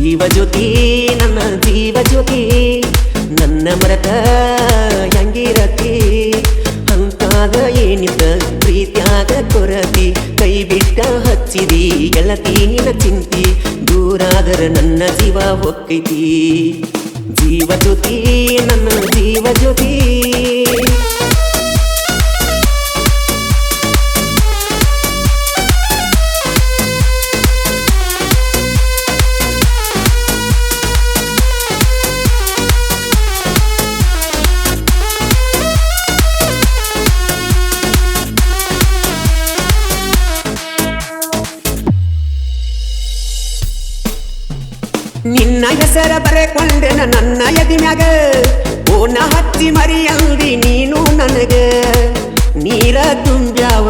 ಜೀವಜ್ಯೋತಿ ನನ್ನ ಜೀವಜ್ಯೋತಿ ನನ್ನ ಮರತ ಹೆಂಗಿರತಿ ಅಂತಾದ ಏನಿದ್ದ ಪ್ರೀತ್ಯಾಗ ಕೊರತಿ ಕೈ ಬಿಟ್ಟ ಹಚ್ಚಿದಿ ಗೆಳತಿ ನಿನ್ನ ಚಿಂತಿ ದೂರಾದರ ನನ್ನ ಜೀವ ಹೊಕ್ಕೈತಿ ಜೀವಜ್ಯೋತಿ ನನ್ನ ಜೀವಜ್ಯೋತಿ ನಿನ್ನ ಹೆಸರ ಬರೆಕೊಂಡೆನ ನನ್ನ ಎದಿಮ್ಯಾಗ ಓನ ಹತ್ತಿ ಮರಿಯಲ್ದಿ ನೀನು ನನಗ ನೀರ ತುಂಬ್ಯಾವ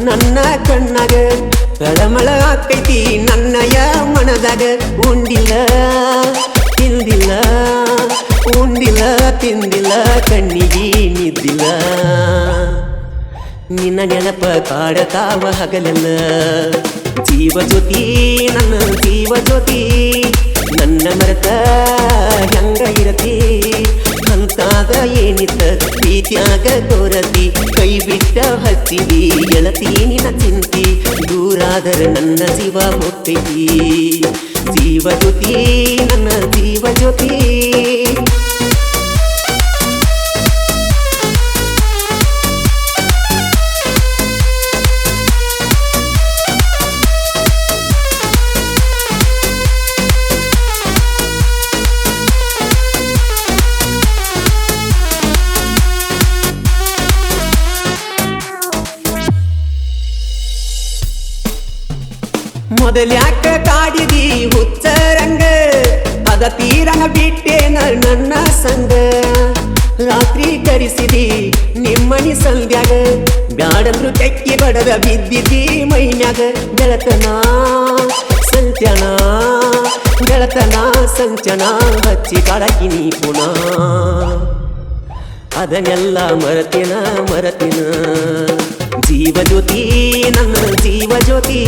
ನನ್ನ ಕಣ್ಣಾಗ ತಳಮಳ ಆಕೈತಿ ನನ್ನಯ ಮನದಾಗ ಉಂಡಿಲ್ಲ ತಿಂದಿಲ್ಲ ಉಂಡಿಲ್ಲ ತಿಂದಿಲ್ಲ ಕಣ್ಣಿಗೆ ನಿದ್ದಿಲ್ಲ ನಿನ್ನ ನೆನಪ ಕಾಡತಾವ ಹಗಲೆಲ್ಲ ಜೀವಜ್ಯೋತಿ ನನ್ನ ಜೀವಜ್ಯೋತಿ ನನ್ನ ಮರತ ಹೆಂಗ ಇರತಿ ಅಂತಾದ ಏನಿತ್ತ ಪ್ರೀತ್ಯಾಗ ಕೊರತಿ ಕೈ ಬಿಟ್ಟ ಹಚ್ಚಿದಿ ಗೆಳತಿ ನಿನ್ನ ಚಿಂತಿ ದೂರಾದರ ನನ್ನ ಜೀವ ಹೊಕ್ಕೈತಿ ಜೀವಜ್ಯೋತಿ ನನ್ನ ಜೀವಜ್ಯೋತಿ ಮೊದಲ್ಯಾಕ ಕಾಡಿದಿ ಹುಚ್ಚರಂಗ ಅದ ತೀರನ ಬಿಟ್ಟೇನ ನನ್ನ ಸಂಗ ರಾತ್ರಿ ಕರಿಸಿದಿ ನಿಮ್ಮನಿ ಸಂಧ್ಯಾಗ ಬ್ಯಾಡಂದ್ರು ತೆಕ್ಕಿ ಬಡದ ಬಿದ್ದಿದ್ದಿ ಮೈನ್ಯಾಗ ಗೆಳತನ ಸಂಚನ ಗೆಳತನ ಸಂಚನ ಹಚ್ಚಿ ಕಾಡಕಿನಿ ಪುನಃ ಅದನ್ನೆಲ್ಲ ಮರತಿನ ಜೀವಜ್ಯೋತಿ ನನ್ನ ಜೀವಜ್ಯೋತಿ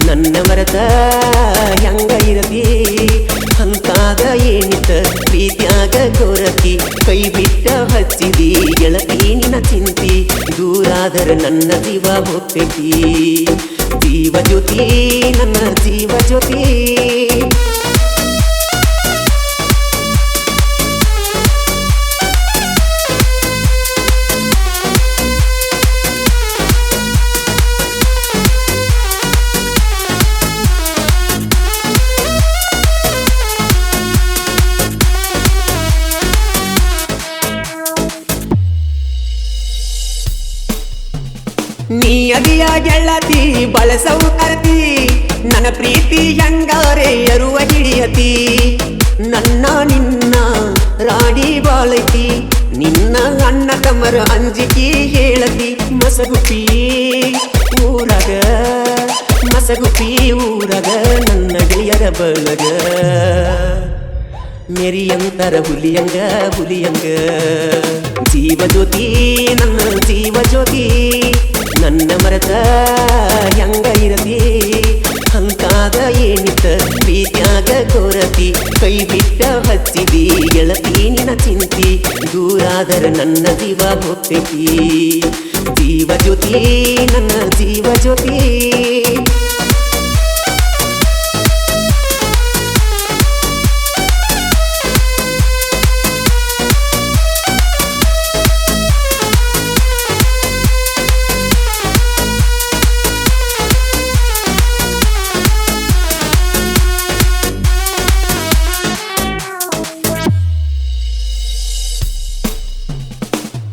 ನನ್ನ ಮರತ ಹೆಂಗ ಇರತಿ ಅಂತಾದ ಏನಿತ್ತ ಪ್ರೀತ್ಯಾಗ ಕೊರತಿ ಕೈ ಬಿಟ್ಟ ಹಚ್ಚಿದಿ ಗೆಳತಿ ನಿನ್ನ ಚಿಂತಿ ದೂರಾದರ ನನ್ನ ಜೀವ ಹೊಕ್ಕೈತಿ ಜೀವಜ್ಯೋತಿ ನನ್ನ ಜೀವಜ್ಯೋತಿ ನೀ ಅದಿಯ ಗೆಳತಿ ಬಳಸವು ಕರತಿ ನನ್ನ ಪ್ರೀತಿ ಹೆಂಗಾರೆ ಎರುವ ಹಿಡಿಯತಿ ನನ್ನ ನಿನ್ನ ರಾಡಿ ಬಾಳೈತಿ ನಿನ್ನ ಅಣ್ಣ ತಮ್ಮರ ಅಂಜಿಕಿ ಹೇಳತಿ ಮಸಗುಪಿ ಊರಗ ನನ್ನ ಗೆಳೆಯರ ಬಳಗ ಮೆರಿಯಂತರ ಹುಲಿಯಂಗ ಜೀವಜ್ಯೋತಿ ನನ್ನ ಜೀವಜ್ಯೋತಿ ನನ್ನ ಮರತ ಹೆಂಗ ಇರತಿ ಅಂತಾದ ಏನಿತ್ತ ಪ್ರೀತ್ಯಾಗ ಕೊರತಿ ಕೈ ಬಿಟ್ಟ ಹಚ್ಚಿದಿ ಗೆಳತಿ ನಿನ್ನ ಚಿಂತಿ ದೂರಾದರ ನನ್ನ ಜೀವ ಹೊಕ್ಕೈತಿ ಜೀವಜ್ಯೋತಿ ನನ್ನ ಜೀವಜ್ಯೋತಿ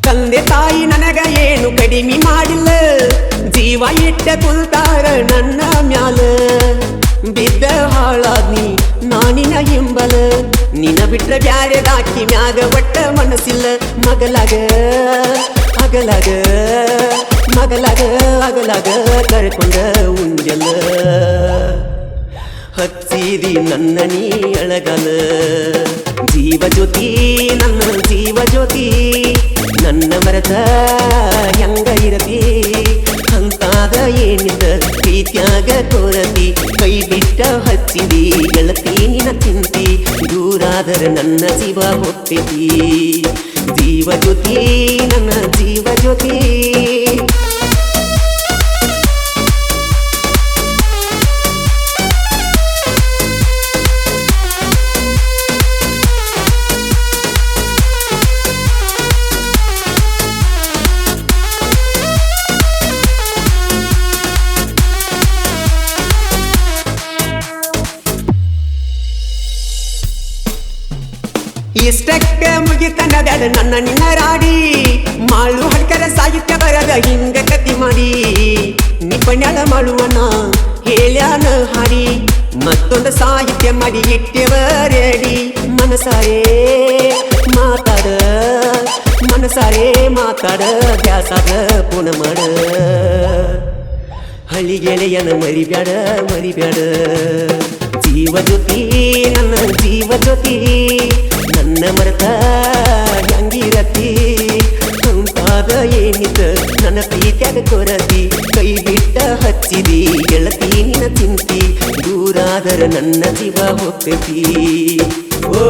ತಂದೆ ತಾಯಿ ನನಗ ಏನು ಕಡಿಮೆ ಮಾಡಿಲ್ಲ ಜೀವ ಇಟ್ಟ ಕುಲ್ತಾರ ನನ್ನ ಮ್ಯಾಲ ಬಿದ್ದ ಹಾಳಾದ್ನಿ ನಾನಿನ ಹಿಂಬಲ ನಿನ ಬಿಟ್ರ ಬ್ಯಾರೆ ರಾಕಿ ಮ್ಯಾಗ ಒಟ್ಟ ಮನಸ್ಸಿಲ್ಲ ಮಗಲಾಗ ಅಗಲಾಗ ಕರ್ಕೊಂಡ ಉಂಡೆಲ್ಲ ಹಚ್ಚಿದಿ ನನ್ನ ನೀ ಅಳಗಲ ಜೀವಜ್ಯೋತಿ ನನ್ನ ಜೀವಜ್ಯೋತಿ ನನ್ನ ಮರತ ಹೆಂಗ ಇರತಿ ಅಂತಾದ ಏನಿದ ಪ್ರೀತ್ಯಾಗ ಕೊರತಿ ಕೈ ಬಿಟ್ಟ ಹಚ್ಚಿದಿ ಗೆಳತಿ ನಿನ ಚಿಂತಿ ದೂರಾದರ ನನ್ನ ಜೀವ ಹೊತ್ತಿದಿ ಜೀವ ಜ್ಯೋತಿ ನನ್ನ ಜೀವ ಜ್ಯೋತಿ ಇಷ್ಟಕ್ಕೆ ಮುಗಿತನ ಬ್ಯಾಡ ನನ್ನ ನಿನ್ನ ರಾಡಿ ಮಾಳು ಹಡ್ಕರ ಸಾಹಿತ್ಯ ಬರದ ಹಿಂಗ ಕತಿ ಮಾಡಿ ನಿಪಣ್ಯಾಳ ಮಾಡುವನ ಹೇಳ್ಯಾನ ಹಾಡಿ ಮತ್ತೊಂದು ಸಾಹಿತ್ಯ ಮಾಡಿ ಇಟ್ಟೆವರೇಡಿ ಮನಸಾರೇ ಮಾತಾಡ ಮನಸಾರೇ ಮಾತಾಡ ಬ್ಯಾಸಾದ ಪುಣ ಮಾಡ ಹಳ್ಳಿ ಗೆಳೆಯನ ಮರಿಬ್ಯಾಡ ಮರಿಬ್ಯಾಡ ಜೀವ ಜ್ಯೋತಿ ನನ್ನ ಜೀವ ಜ್ಯೋತಿ ನನ್ನ ಮರೆತ ಹೆಂಗಿರತಿ ಅಂತಾದ ಏನಿದ ನನ್ನ ಪ್ರೀತ್ಯಾಗ ಕೊರತಿ ಕೈ ಬಿಟ್ಟ ಹಚ್ಚಿದಿ ಗೆಳತಿ ನಿನ ಚಿಂತಿ ದೂರಾದರ ನನ್ನ ಜೀವ ಹೋಗ್ತೈತಿ ಓ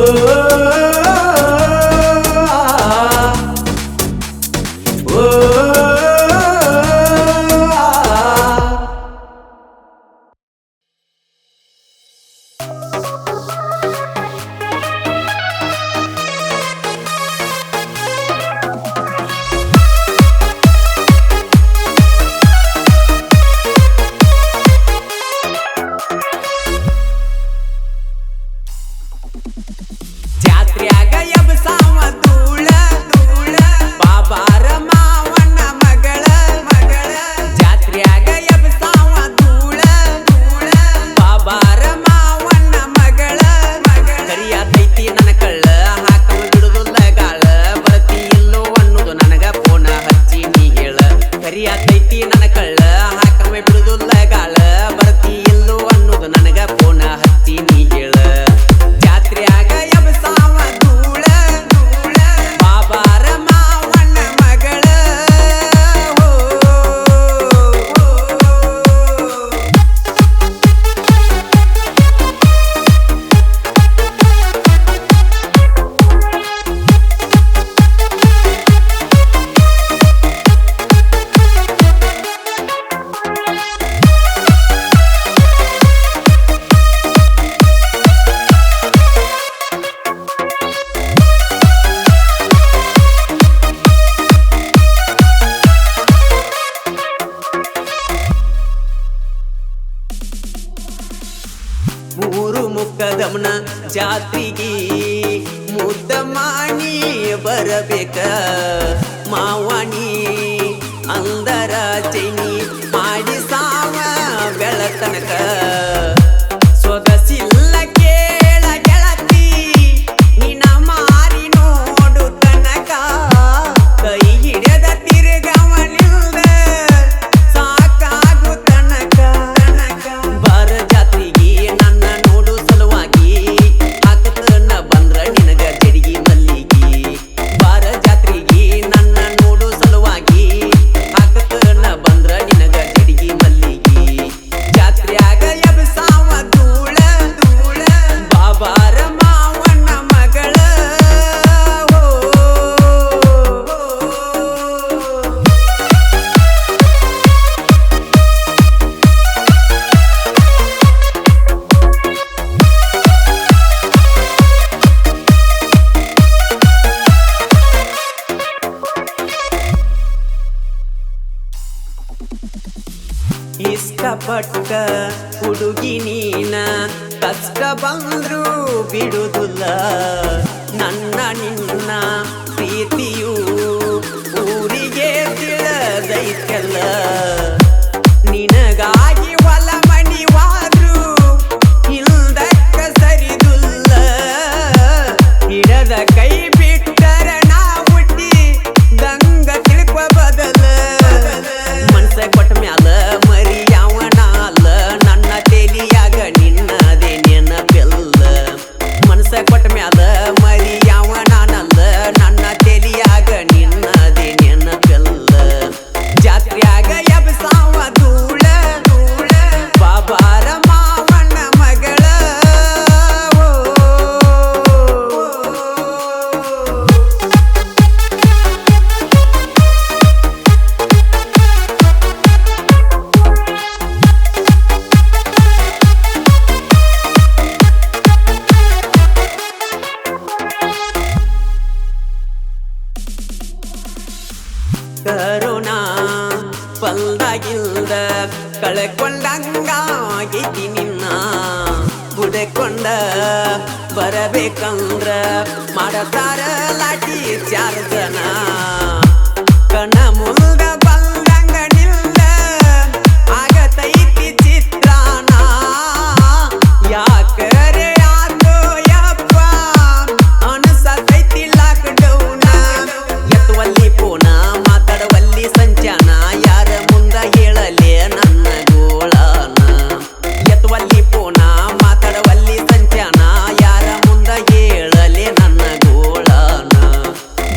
ಮುಖದಮ್ನ ಜಾತ್ರೆಗೆ ಮುದ್ದ ಮಾಡಿ ಬರಬೇಕ ಮಾವಾಣಿ ಅಂದರ ಚೈನಿ ಮಾಡಿ ಸಾವ ಬೆಳತನಕ ಸೊಗಸಿಲ್ಲ ಕೇಳ ಗೆಳತಿ ನಿನ ಮಾರಿ ನೋಡು ತನಕ ಕೈ ಹಿಡಿದ ತಿರುಗವನಿಲ್ದ ಸಾಕಾಗು ತನಕ ಬರ ಜಾತ್ರೆಗೆ ನನ್ನ ನೋಡು ಸಲುವಾಗಿ ಹಾಕತನ ಬಂದ್ರ ನಿನಗ ಜಡಿಗಿ ಮಲ್ಲಿಗಿ ಬರ ಜಾತ್ರೆಗೆ ನನ್ನ ನೋಡು ಸಲುವಾಗಿ ಹಾಕತನ ಬಂದ್ರ ನಿನಗ ಜಡಿಗಿ ಮಲ್ಲಿಗಿ ಜಾತ್ರ್ಯಾಗ ಎಬ್ಸಾವ ಧೂಳ ಧೂಳ ಬಾಬಾರ ಮಾವಣ್ಣ ಮಗಳ ಇಷ್ಟಪಟ್ಟ ಹುಡುಗಿ ನೀನ ಕಷ್ಟ ಬಂದ್ರು ಬಿಡುದಿಲ್ಲ ನನ್ನ ನಿನ್ನ ಪ್ರೀತಿಯು ಊರಿಗೆ ತಿಳಿದೈತಲ್ಲ ನಿನಗಾಗಿ ಹೊಲ ಮಣಿವಾದ್ರು ಇಲ್ದಕ್ಕ ಸರಿದುಲ್ಲ ಹಿಡದ ಕೈ ಬಿಟ್ಟರ ನಾ ಹುಟ್ಟಿ ಗಂಗ ತಿಳ್ಕೊ ಬದಲ ಮನ್ಸ ಕೊಟ್ಟ ಮ್ಯಾಲ ಮರಿ ಯಾವನ ಅಲ್ಲ ನನ್ನ ತೆಲಿಯಾಗ ನಿನ್ನದೇ ನೆನಪೆಲ್ಲ ಮನ್ಸ ಕೊಟ್ಟ ಮ್ಯಾಲ ಮರಿ ಯಾವನಲ್ಲ ನನ್ನ ತೆಲಿಯಾಗ ನಿನ್ನದೇ ನೆನಪೆಲ್ಲ ಜಾತ್ರ್ಯಾಗ ಎಬ್ಸಾವ ಕಳ್ಕೊಂಡಂಗಾಗೈತಿ ನಿನ್ನ ಹುಡುಕೊಂಡ ಬರಬೇಕಂದ್ರ ಮಾಡತಾರ ಲಾಠಿ ಚಾರ್ಜನ ಕಣ ಮುಂದ ಬಂದಂಗ ನಿಲ್ಲ ಆಗತೈತಿ ಚಿತ್ರಾನ ಯಾಕರೆ ಆತೋ ಯಪ್ಪ ಅನಸತೈತಿ ಲಾಕ್ಡೌನ ಎತ್ತುವಲ್ಲಿ ಪೋನ ಮಾತಾಡವಲ್ಲಿ ಸಂಚಾನ ಯಾರ ಮುಂದ ಹೇಳಲೆ ನನ್ನ ಗೋಳನ ಎತ್ತುವಲ್ಲಿ ಪೋನ ಮಾತಾಡವಲ್ಲಿ ಸಂಚಾನ ಯಾರ ಮುಂದ ಹೇಳಲೆ ನನ್ನ ಗೋಳನ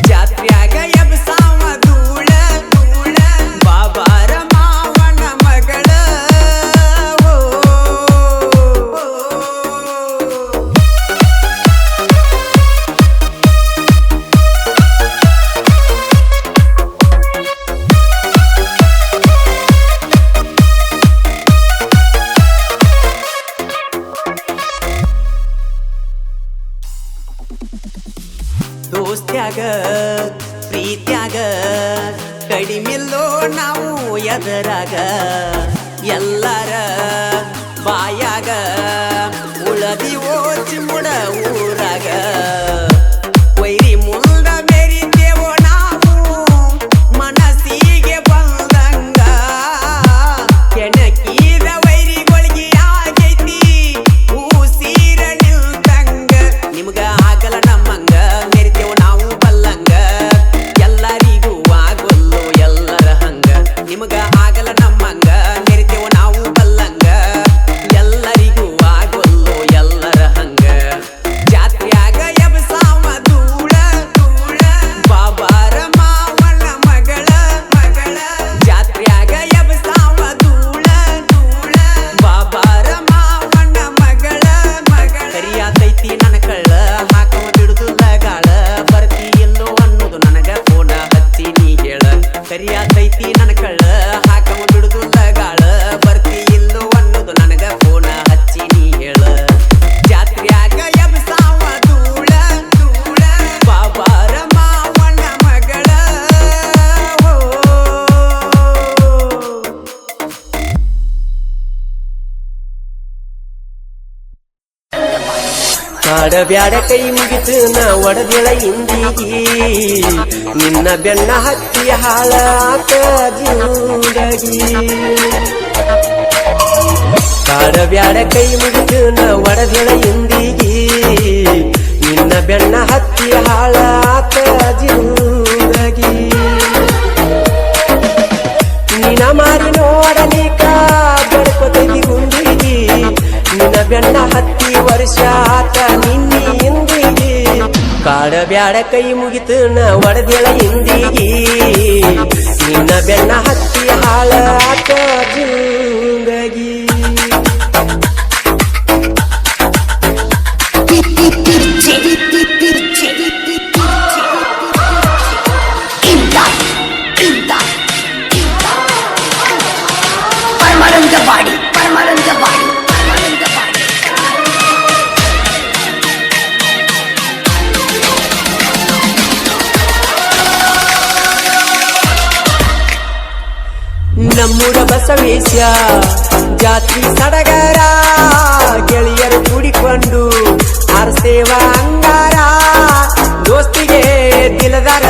ಜಾತ್ರ್ಯಾಗ ಎಬ್ಸಾವ ಧೂಳ ಧೂಳ ಬಾಬಾರ ಮಾವನ ಮಗಳ ದೋಸ್ತ್ಯಾಗ ಪ್ರೀತ್ಯಾಗ ಕಡಿಮಿಲ್ಲೋ ನಾವು ಎದರಾಗ ಎಲ್ಲರ ಬಾಯಾಗ ಉಳದಿವೋ ಚಿಮ್ಮುಡ ಊರಾಗ ವೈರಿ ಮುಂದ ಮೆರಿತೇವೋ ನಾವು ಮನಸ್ಸಿಗೆ ಬಂದಂಗ ಕೆಣಕಿದ ವೈರಿಗಳಿಗೆ ಆಗೈತಿ ಊಸೀರ ನಿಲ್ತಂಗ ನಿಮ್ಗ ಆಗಲ್ಲ ನಮ್ಮಂಗ ಮೆರಿತೇವು ನಾವು ಬಲ್ಲಂಗ ಎಲ್ಲರಿಗೂ ಆಗೊಲ್ಲು ಎಲ್ಲರ ಹಂಗ ನಿಮ್ಗ ಆಗಲ್ಲ ನಮ್ಮಂಗ ಮೆರಿತೇವು ನಾವು ಬಲ್ಲಂಗ ಎಲ್ಲರಿಗೂ ಆಗೊಲ್ಲು ಎಲ್ಲರ ಹಂಗ ಜಾತ್ರ್ಯಾಗ ಎಬ್ಸಾವ ಧೂಳ ಧೂಳ ಬಾಬಾರ ಮಾವನ ಮಗಳ ಮಗಳ ಜಾತ್ರ್ಯಾಗ ಎಬ್ಸಾವ ಧೂಳ ಧೂಳ ಬಾಬಾರ ಮಾವನ ಮಗಳ ಮಗಳ ಕರಿಯಾತೈತಿ ನನ್ನ ಕಳ್ಳ ಹಾಕವ ಬಿಡುದಿಲ್ಲ ಗಾಳ ಬರ್ತಿ ಎಲ್ಲೋ ಅನ್ನೋದು ನನಗ ಫೋನ ಹಚ್ಚಿ ನೀ ಹೇಳ ಕರಿಯಾತೈತಿ ನನ್ನ ಕಳ್ಳ ಹಾಕವ ಬಿಡುದಿಲ್ಲ ಗಾಳ ಬರ್ತಿ ಎಲ್ಲೋ ಅನ್ನೋದು ನನಗ ಫೋನ ಹಚ್ಚಿ ನೀ ಹೇಳ ಜಾತ್ರ್ಯಾಗ ಎಬ್ಸಾವ ಧೂಳ ಧೂಳ ಬಾಬಾರ ಮಾವನ ಮಗಳ ಕಾಡಬ್ಯಾಡ ಕೈ ಮುಗಿತು ನಾ ಒಡದಿಳ ಇಂದಿಗಿ ನಿನ್ನ ಬೆನ್ನ ಹತ್ತಿ ಹಾಳಾತ ಜಿಂದಗಿ ಕಾಡಬ್ಯಾಡ ಕೈ ಮುಗಿತು ನಾ ಒಡದಿಳ ಇಂದಿಗಿ ನಿನ್ನ ಬೆನ್ನ ಹತ್ತಿ ಹಾಳಾತ ಜಿಂದಗಿ ನಿನ್ನ ಮಾರಿ ನೋಡಲಿಕ ಬಡ್ಕೊತೈತಿ ಗುಂಡಿಗಿ ನಿನ್ನ ಬೆನ್ನ ಹತ್ತಿ ವರ್ಷ ಆತ ನಿನ್ನಿ ಇಂದಿಗಿ ಕಾಡಬ್ಯಾಡ ಕೈ ಮುಗಿತು ನ ಒಡದಿಳ ಇಂದಿಗಿ ನಿನ್ನ ಬೆನ್ನ ಹತ್ತಿ ಹಾಳ ಆತ ಜಿಂದಗಿ Parmarandabadi, Parmarandabadi. ನಮ್ಮೂರ ಬಸವೇಶ ಜಾತ್ರಿ ಸಡಗರ ಗೆಳೆಯರು ಕೂಡಿಕೊಂಡು ಆರ್ಸೇವ ಅಂಗಾರ ದೋಸ್ತಿಗೆ ದಿಲದಾರ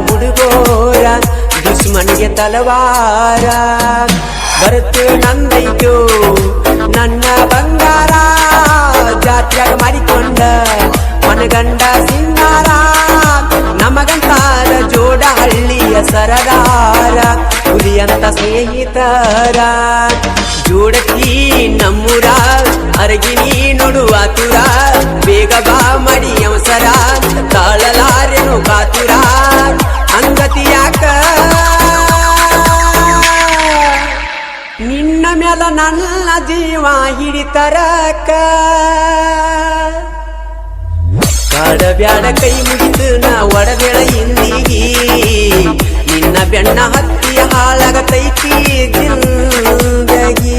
ಹುಡುಗೋರ ದುಶ್ಮನ್ಗೆ ತಲವಾರ ಬರುತ್ತು ನಂದೈತು ನನ್ನ ಬಂಗಾರ ಜಾತ್ರೆಯಾಗ ಮಾಡಿಕೊಂಡ ಮನಗಂಡ ಸಿಂಗಾರ ನಮಗಂತಾರ ಜೋಡ ಹಳ್ಳಿಯ ಸರದಾರ ಹುಲಿಯಂತ ಸ್ನೇಹಿತರ ಜೋಡತಿ ನಮ್ಮೂರ ಅರಗಿನಿ ನೋಡುವ ತುರ ಬೇಗ ಬಾ ಮಡಿ ಅವಸರ ತಾಳಲಾರೆನು ಕಾತುರ ಅಂಗತಿ ಯಾಕ ನಿನ್ನ ಮೇಲ ನನ್ನ ಜೀವ ಹಿಡಿತರಕ ಕಾಡಬ್ಯಾಡ ಕೈ ಮುಗಿತು ನಾ ಒಡಬೇಳ ಇಂದಿಗಿ ನಿನ್ನ ಬೆನ್ನ ಹತ್ತಿ ಹಾಳಾಗತೈತಿ ಜಿಂದಗಿ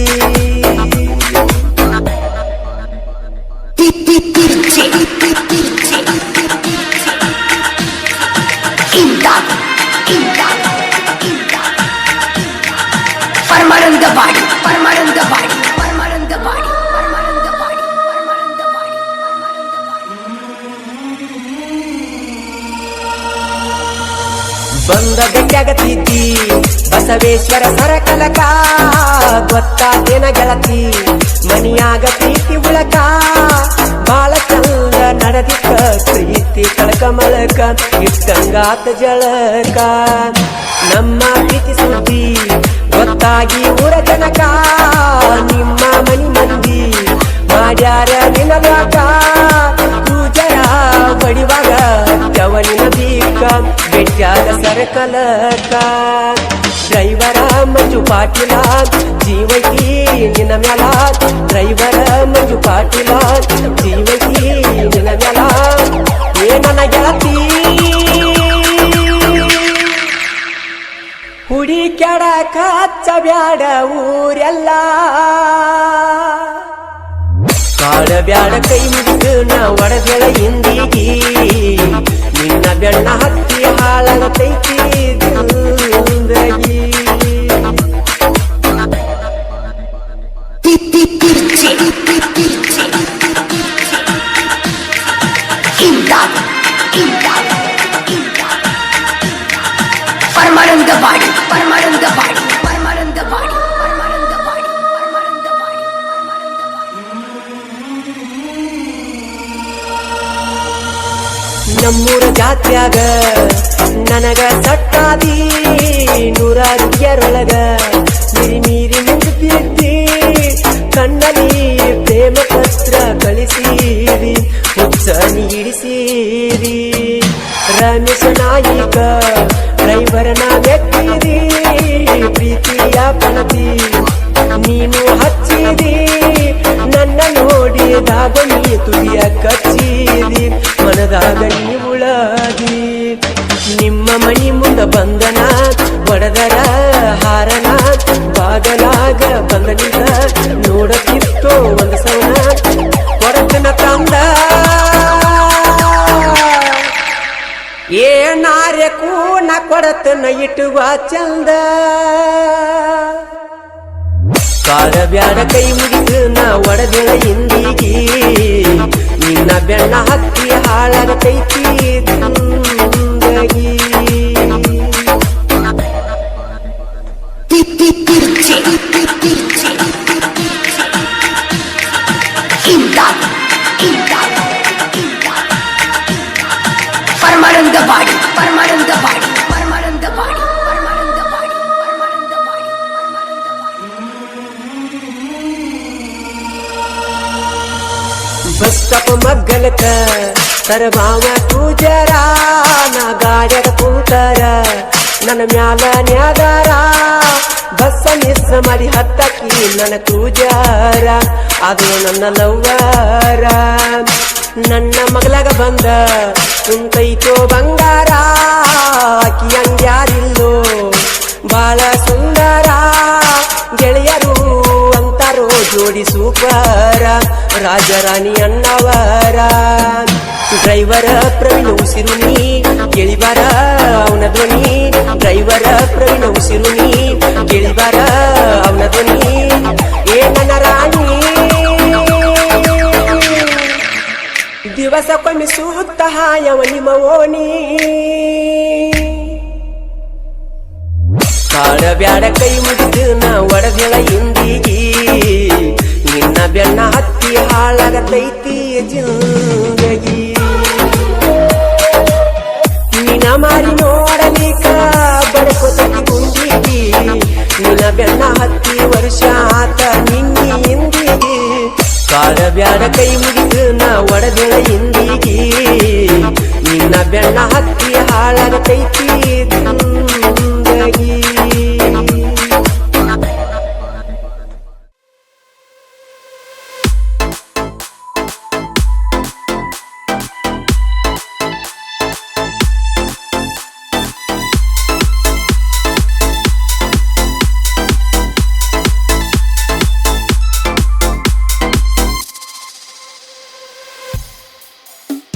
Parmarandabadi, Parmarandabadi. ಬಂದ ಬೆಟ್ಟಾಗತಿದ್ದಿ ಬಸವೇಶ್ವರ ಸರಕಲಕ ಗೊತ್ತಾದೇನ ಗೆಳತಿ ಮನಿಯಾಗ ಪ್ರೀತಿ ಉಳಕ ಬಾಳ ಚಂದ ನಡೆದಿಕ್ಕ ಪ್ರೀತಿ ಕಳಕ ಮಳಕ ಇಟ್ಟಂಗಾತ ಜಳಕ ನಮ್ಮ ಪ್ರೀತಿ ಸುದ್ದಿ ಗೊತ್ತಾಗಿ ಊರ ಜನಕ ನಿಮ್ಮ ಮನಿ ಮಂದಿ ಮಾಡ್ಯಾರ ನಿನಗಾಕ ಪೂಜರ ಬಡಿವಾಗ ಜವನಿನ ಬೀಕ ಬೆಟ್ಟಾದ ಸರಕಲಕ ಡ್ರೈವರ ಮಂಜು ಪಾಟೀಲ ಜೀವೈತಿ ನಿನ್ನ ಮ್ಯಾಲ ಡ್ರೈವರ ಮಂಜು ಪಾಟೀಲ ಜೀವೈತಿ ನಿನ್ನ ಮ್ಯಾಲ ಏನನ ಗೆಳತಿ ಹುಡಿಕ್ಯಾಡಕ ಹಚ್ಚಬ್ಯಾಡ ಊರೆಲ್ಲ ಕಾಡಬ್ಯಾಡ ಕೈ ಮುಗಿದು ನಾ ಒಡಗಳ ಹಿಂದಿಗಿ ನಿನ್ನ ಬೆಣ್ಣ ಹತ್ತಿ ಹಾಳಾಗತೈತಿ ಜಿಂದಗಿ Permanent body, permanent body, permanent body, permanent body, permanent body. ನಮ್ಮೂರ ಜಾತ್ಯಾಗ ನನಗ ಸಟ್ಟಾದಿ ನೂರ ರೂಪಾಯರೊಳಗ ಮೀರಿ ಮೀರಿ ನಿಂತಿದ್ದಿ ಕಣ್ಣಲ್ಲಿ ಪ್ರೇಮ ಪತ್ರ ಕಳಿಸಿರಿ ಹುಚ್ಚ ನೀಡಿಸಿರಿ ರಮೇಶ ನಾಯಿಕ ಡ್ರೈವರ್ನ ಮೆಟ್ಟಿದಿ ಪ್ರೀತಿಯ ಪಣತಿ ನೀನು ಹಚ್ಚಿದಿ ನನ್ನ ನೋಡಿದಾಗ ನೀ ತುದಿಯ ಕಚ್ಚಿದಿ ಮನದಾಗ ನೀ ಉಳದಿ ನಿಮ್ಮ ಮನಿ ಮುಂದ ಬಂದನ ಒಡದರ ಹಾರನ ಬಾಗಲಾಗ ಬಂದ ನಿಂತ ನೋಡಕ್ಕಿತ್ತೋ ಒಂದು ಸವನ ಕೊಡತನ ತಂದ ಏನಾರೆ ಕೂನ ಕೊಡತನ ಇಟ್ಟುವ ಚಂದ ಕಾಡಬ್ಯಾಡ ಕೈ ಮುಗಿದು ನಾ ಒಡದೆಳ ಹಿಂದಿಗಿ ನಿನ್ನ ಬೆಣ್ಣ ಹತ್ತಿ ಹಾಳಾಗತೈತಿ ಜಿಂದಗಿ Permanent body, permanent body, permanent body, permanent body, permanent body, bus stop ಮಗ್ಗಲಕ ತರಭಾವ ಪೂಜರ ನಾ ಗಾಡ್ಯಾಗ ಕೂತಾರ ನನ್ನ ಮ್ಯಾಲ ನ್ಯಾದಾರ ಬಸ್ಸ ಮಿಸ್ ಮಾಡಿ ಹತ್ತಕ್ಕಿ ನನ್ನ ಕೂಜಾರ ಅದು ನನ್ನ ಲವ್ವರ ನನ್ನ ಮಗಳಾಗ ಬಂದ ಕುಂತೈತೋ ಬಂಗಾರ ಆಕಿ ಹಂಗ್ಯಾರಿಲ್ಲೋ ಬಾಳ ಸುಂದರ ಗೆಳೆಯರು ಅಂತಾರೋ ಜೋಡಿ ಸೂಪರ ರಾಜರಾಣಿ ಅಣ್ಣವರ ಡ್ರೈವರ ಪ್ರವೀಣ ಉಸಿರುನಿ ಕೇಳಿಬಾರ ಅವನ ಧ್ವನಿ ಡ್ರೈವರ ಪ್ರವೀಣ ಉಸಿರುನಿ ಕೇಳಿಬಾರ ಅವನ ಧ್ವನಿ ಏ ನನ್ನ ರಾಣಿ ದಿವಸಕ್ಕೊಮ್ಮೆ ಸುತ್ತ ಹಾಯವ ನಿಮ್ಮ ಓಣಿ ಕಾಡಬ್ಯಾಡ ಕೈ ಮುಗಿದು ನಾ ಒಡದೆಳ ಹಿಂದಿಗಿ ನಿನ್ನ ಬೆಣ್ಣ ಹತ್ತಿ ಹಾಳಾಗತೈತಿ ಜಿಂದಗಿ ನಿನ್ನ ಮಾರಿ ನೋಡಲಿಕ ಬಡಕೋತೈತಿ ಗುಂಡಿಗಿ ನಿನ್ನ ಬೆಣ್ಣ ಹತ್ತಿ ವರ್ಷ ಆತ ನಿನ್ನಿ ಹಿಂದಿಗಿ ಕಾಡಬ್ಯಾಡ ಕೈ ಮುಗಿದು ನಾ ಒಡದೆಳ ಹಿಂದಿಗಿ ನಿನ್ನ ಬೆಣ್ಣ ಹತ್ತಿ ಹಾಳಾಗತೈತಿ ಜಿಂದಗಿ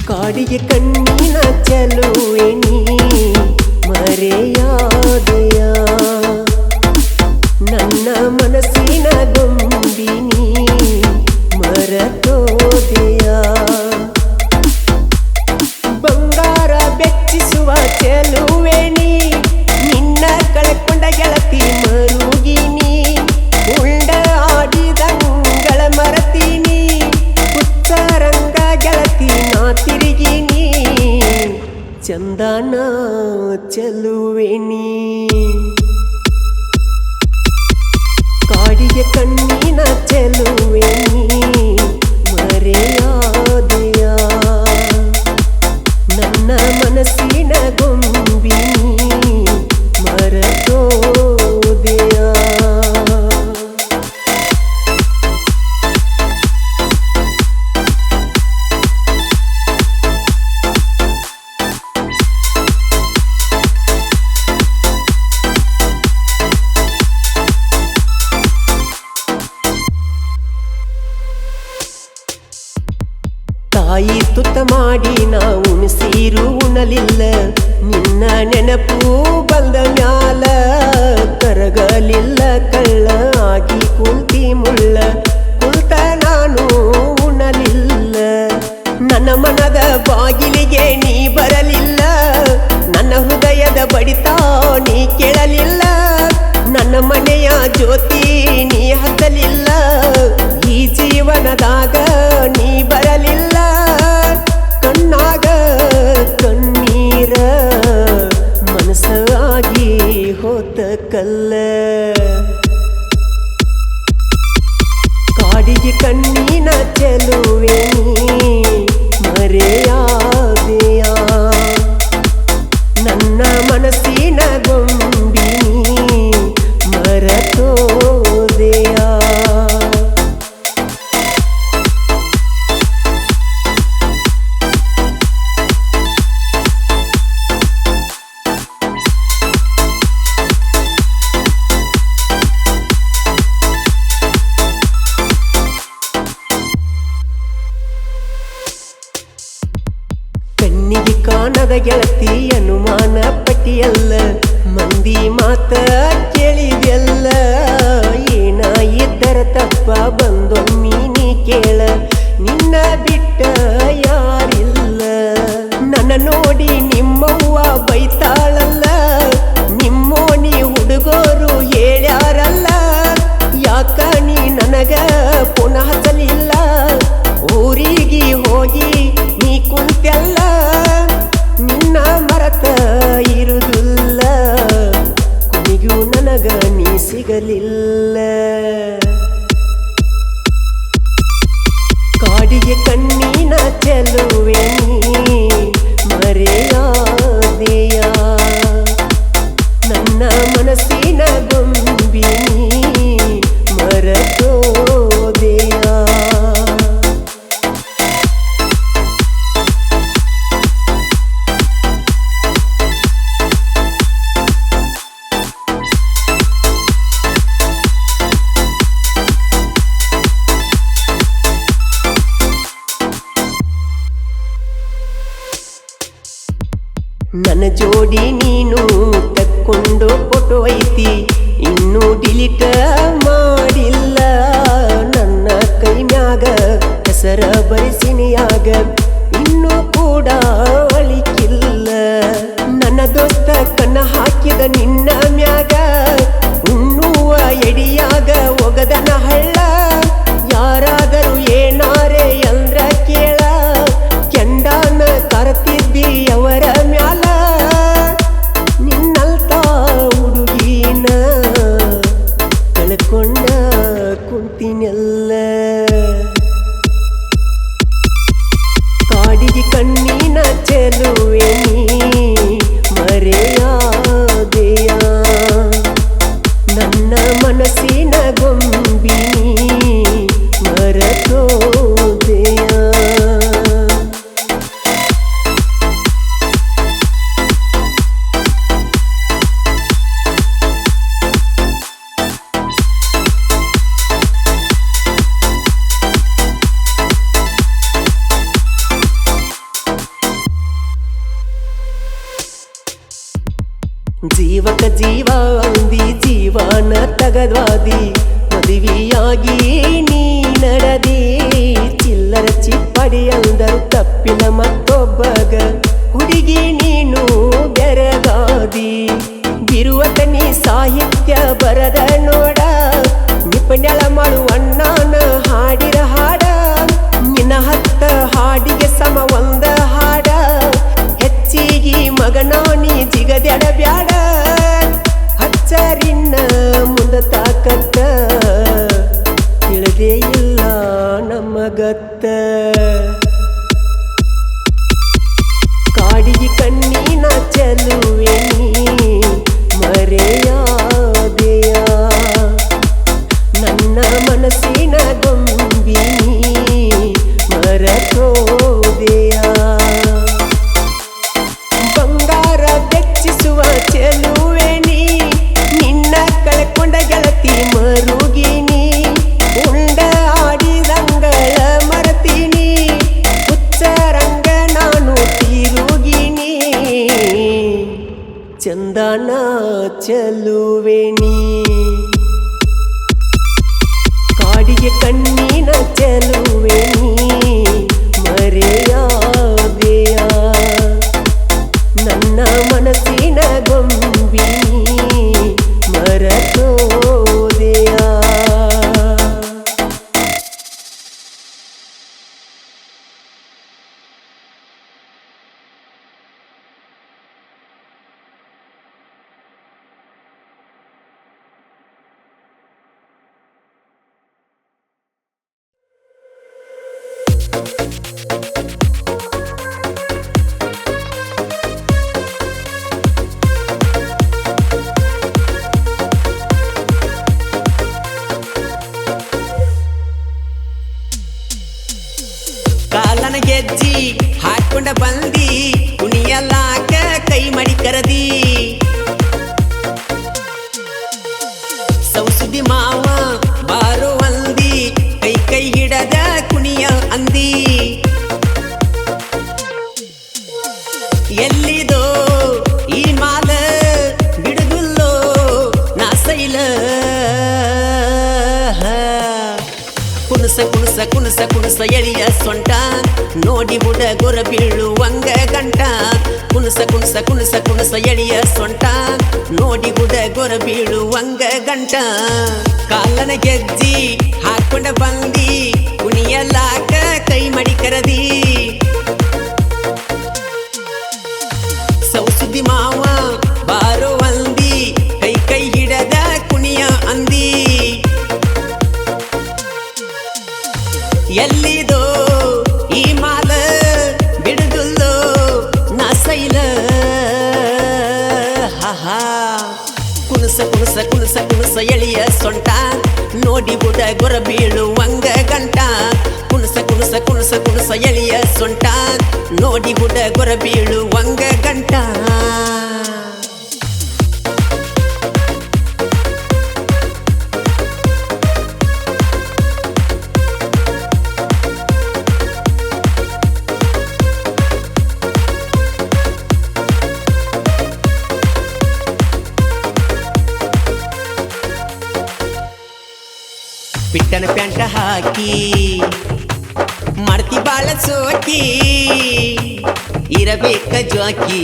ಕಾಡಿಗೆ ಕಣ್ಣಿನ ಚಲುವೆನಿ ಮರೆಯಾದೆಯ ನನ್ನ ಮನಸ್ಸಿನ ಗೊಂಬಿನಿ ಮರತೋದೆಯ ಬಂಗಾರ ಬೆಚ್ಚಿಸುವ ಚೆಲುವೆನಿ ಚಂದನ ಚೆಲುವೆನಿ ಕಾಡಿಗೆ ಕಣ್ಣಿನ ಚೆಲುವೆನಿ ಮರೆಯಾದೆಯ ನನ್ನ ಮನಸ್ಸಿನ ಗೊಂಬಿನಿ ಮರತೋದೆಯ ತಾಯಿ ತುತ್ತ ಮಾಡಿ ನಾ ಉಣಸೀರು ಉಣಲಿಲ್ಲ ನಿನ್ನ ನೆನಪು ಬಂದ ಮ್ಯಾಲ ಕರಗಲಿಲ್ಲ ಕಳ್ಳ ಆಗಿ ಕುಂತಿ ಮುಳ್ಳ ಕುಂತ ನಾನು ಉಣಲಿಲ್ಲ ನನ್ನ ಮನದ ಬಾಗಿಲಿಗೆ ನೀ ಬರಲಿಲ್ಲ ನನ್ನ ಹೃದಯದ ಬಡಿತ ನೀ ಕೇಳಲಿಲ್ಲ ನನ್ನ ಮನೆಯ ಜ್ಯೋತಿ ನೀ ಹತ್ತಲಿಲ್ಲ ಈ ಜೀವನದಾಗ ನೀ ಬರಲಿಲ್ಲ ಕಣ್ಣಾಗ ಕಣ್ಣೀರ ಮನಸ್ಸಾಗಿ ಹೋತ ಕಲ್ಲ ಕಾಡಿಗೆ ಕಣ್ಣಿನ ಚೆಲುವೆನಿ ಮರೆಯಾದೆಯ ನನ್ನ ಮನಸ್ಸಿನ ಗೊಂಬಿನಿ ಮರತೋದೆಯ ಕಣ್ಣಿಗೆ ಕಾಣದ ಗೆಳತಿ ಅನುಮಾನ ಪಟ್ಟಿಯಲ್ಲ ಮಂದಿ ಮಾತ ಕೇಳಿದೆಲ್ಲ ಏನ ಇದ್ದರ ತಪ್ಪ ಬಂದೊಮ್ಮಿ ನೀ ಕೇಳ ನಿನ್ನ ಬಿಟ್ಟ ಯಾರಿಲ್ಲ ನನ್ನ ನೋಡಿ ನಿಮ್ಮವ್ವ ಬೈತಾಳಲ್ಲ ನಿಮ್ಮೋಣಿ ಹುಡುಗರು ಹೇಳ್ಯಾರಲ್ಲ ಯಾಕ ನೀ ನನಗ ಪುನಃ ಹಚ್ಚಲಿಲ್ಲ ಊರಿಗೆ ಹೋಗಿ ನೀ ಕುಂತೆಲ್ಲ ನಿನ್ನ ಮರತ ಇರುವುದಿಲ್ಲ ಕೊನೆಗೂ ನನಗ ನೀ ಸಿಗಲಿಲ್ಲ ಕಾಡಿಗೆ ಕಣ್ಣಿನ ಚೆಲುವೆನಿ ಮರೆಯಾದೆಯ ನನ್ನ ಮನಸ್ಸಿನ ಗೊಂಬಿನಿ ಮರತೋದೆಯ ನನ್ನ ಜೋಡಿ ನೀನು ತಕ್ಕೊಂಡು ಫೋಟೋ ಐತಿ ಇನ್ನೂ ಡಿಲೀಟ್ ಮಾಡಿಲ್ಲ ನನ್ನ ಕೈ ಮ್ಯಾಗ ಹೆಸರ ಬರಿಸಿನಿಯಾಗ ಇನ್ನೂ ಕೂಡ ಅಳಿಕಿಲ್ಲ ನನ್ನ ದೋಸ್ತ ಕಣ್ಣ ಹಾಕಿದ ನಿನ್ನ ಮ್ಯಾಗ ಉಣ್ಣುವ ಎಡಿಯಾಗ ಒಗದನ ಹಳ್ಳ ಯಾರಾದರೂ ಏನಾರೆ ಅಂದ್ರ ಕೇಳ ಕೆಂಡಾನ ಕರತಿದ್ದಿ ಅವರ ಮ್ಯಾಲ ನಿನ್ನಲ್ತ ಹುಡುಗಿನ ಕಳ್ಕೊಂಡ ಕುಂತಿನೆಲ್ಲ ಕಾಡಿಗೆ ಕಣ್ಣಿನ ಚೆಲುವೆನಿ ಮರೆಯಾದೆಯ ನನ್ನ ಮನಸ್ಸಿನ ಗೊಂಬಿನಿ ಮರತೋದೆಯ ಜೀವಕ ಜೀವ ಅಂದಿ ಜೀವನ ತಗದ್ವಾದಿ ಮದುವೆಯಾಗಿ ನೀ ನಡದಿ ಚಿಲ್ಲರ ಚಿಪ್ಪಡಿ ಅಂದರು ತಪ್ಪಿನ ಮತ್ತೊಬ್ಬಗ ಹುಡುಗಿ ನೀನು ಬೆರಗಾದಿ ಬಿರುವತ ನೀ ಸಾಹಿತ್ಯ ಬರದ ನೋಡ ನಿಪುಣಳ ಮಾಡುವಣ್ಣನ ಹಾಡಿರ ಹಾಡ ನಿನ್ನ ಹತ್ತ ಹಾಡಿಗೆ ಸಮ ಒಂದ ಹಾಡ ಹೆಚ್ಚಿಗಿ ಚಂದನ ಚೆಲುವೆ ನೀ ಕಾಡಿಗೆ ಕಣ್ಣಿನ ಚೆಲುವೆ ನೀ ಮರೆಯಾದೆಯ ನನ್ನ ಮನಸ್ಸಿನ ಗೊಂಬಿ ಮರತೋದೆಯ ಕಾಲನ ಗೆಜ್ಜಿ ಹಾಕೊಂಡ ಬಂದಿ ಕುಣಿಯಲಾಕ ಕೈ ಮಾಡಿ ಕರದಿ ಸೌಸುದಿ ಮಾವ ಬಾರೋ ಅಂದಿ ಕೈ ಕೈ ಹಿಡದ ಕುಣಿಯ ಅಂದಿ ಎಲ್ಲಿದೋ ಈ ಮಾಲ ಬಿಡುದುಲ್ಲೋ ನಾಸೈಲ ಕುಣಸ ಕುಣಸ ಕುಣಸ ಕುಣಸ ಎಳಿಯ ಸೊಂಟ ನೋಡಿ ಬುಡ ಗೊರ ಬೀಳುವಂಗ ಗಂಟ ಕುಣಸ ಕುಣಸ ಕುಣಸ ಕುಣಸ ಎಳಿಯ ಸೊಂಟ ನೋಡಿ ಬುಡ ಗೊರ ಬೀಳುವಂಗ ಗಂಟ ಕಾಲನ ಗೆಜ್ಜಿ ಹಾಕೊಂಡ ಬಂದಿ ಕುಣಿಯಲಾಕ ಕೈ ಮಾಡಿ ಕರದಿ ಸೌಸುದಿ ಮಾವ ಬಾರೋ ಅಂದಿ ಕೈ ಕೈ ಹಿಡದ ಕುಣಿಯ ಅಂದಿ ಎಲ್ಲಿದೋ ಈ ಮಾಲ ಬಿಡುದುಲ್ಲೋ ನಾಸೈಲ ಕುಣಸ ಕುಣಸ ಕುಣಸ ಕುಣಸ ಎಳಿಯ ಸೊಂಟ ನೋಡಿ ಬುಡ ಗೊರ ಬೀಳುವಂಗ ಗಂಟ ಕುಣಸ ಕುಣಸ ಕುಣಸ ಕುಣಸ ಎಳಿಯ ಸೊಂಟ ನೋಡಿ ಬುಡ ಗೊರ ಬೀಳುವಂಗ ಗಂಟ ಪಿಟ್ಟನ ಪ್ಯಾಂಟ ಹಾಕಿ ಮಾಡ್ತಿ ಬಾಳ ಸೋಕಿ ಇರಬೇಕ ಜ್ವಾಕಿ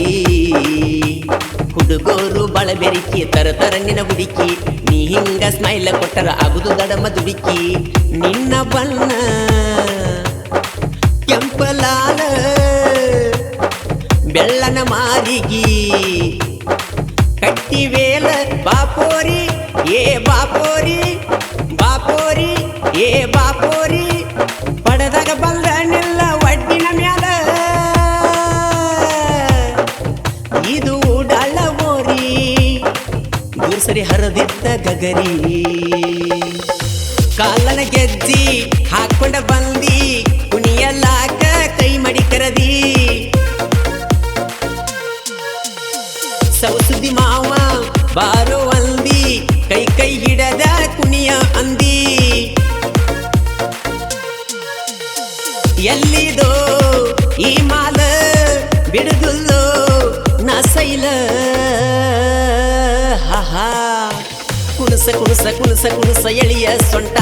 ಹುಡುಗೋರು ಬಾಳ ಬೆರಿಕಿ ತರ ತರ ನಿನ ಹುಡುಕಿ ನೀ ಹಿಂಗ ಸ್ಮೈಲ ಕೊಟ್ಟರ ಆಗುದು ದಡಮ ದುಡುಕಿ ನಿನ್ನ ಬಣ್ಣ ಕೆಂಪಲಾಲ ಬೆಳ್ಳನ ಮಾರಿಗಿ ಕಟ್ಟಿವೇಲ ಬಾಪೋರಿ ಏ ಬಾಪೋರಿ ಬಾಪೋರಿ ಏ ಬಾಪೋರಿ ಪಡೆದಾಗ ಬಂದ ನಿಲ್ಲ ಒಡ್ಡಿನ ಮ್ಯಾಲ ಇದು ಡಳ್ಳ ಮೋರಿ ಗುರ್ಸರಿ ಹರದಿತ್ತ ಗಗರಿ ಕಾಲನ ಗೆಜ್ಜಿ ಹಾಕೊಂಡ ಬಂದಿ ಕುಣಿಯಲಾಕ ಕೈ ಮಾಡಿ ಕರದಿ ಸೌಸುದಿ ಮಾವ ಬಾರೋ ಅಂದಿ ಕೈ ಕೈ ಹಿಡದ ಕುಣಿಯ ಅಂದಿ ಎಲ್ಲಿದೋ ಈ ಮಾಲ ಬಿಡುದುಲ್ಲೋ ನಾಸೈಲ ಕುಣಸ ಕುಣಸ ಕುಣಸ ಕುಣಸ ಎಳಿಯ ಸೊಂಟ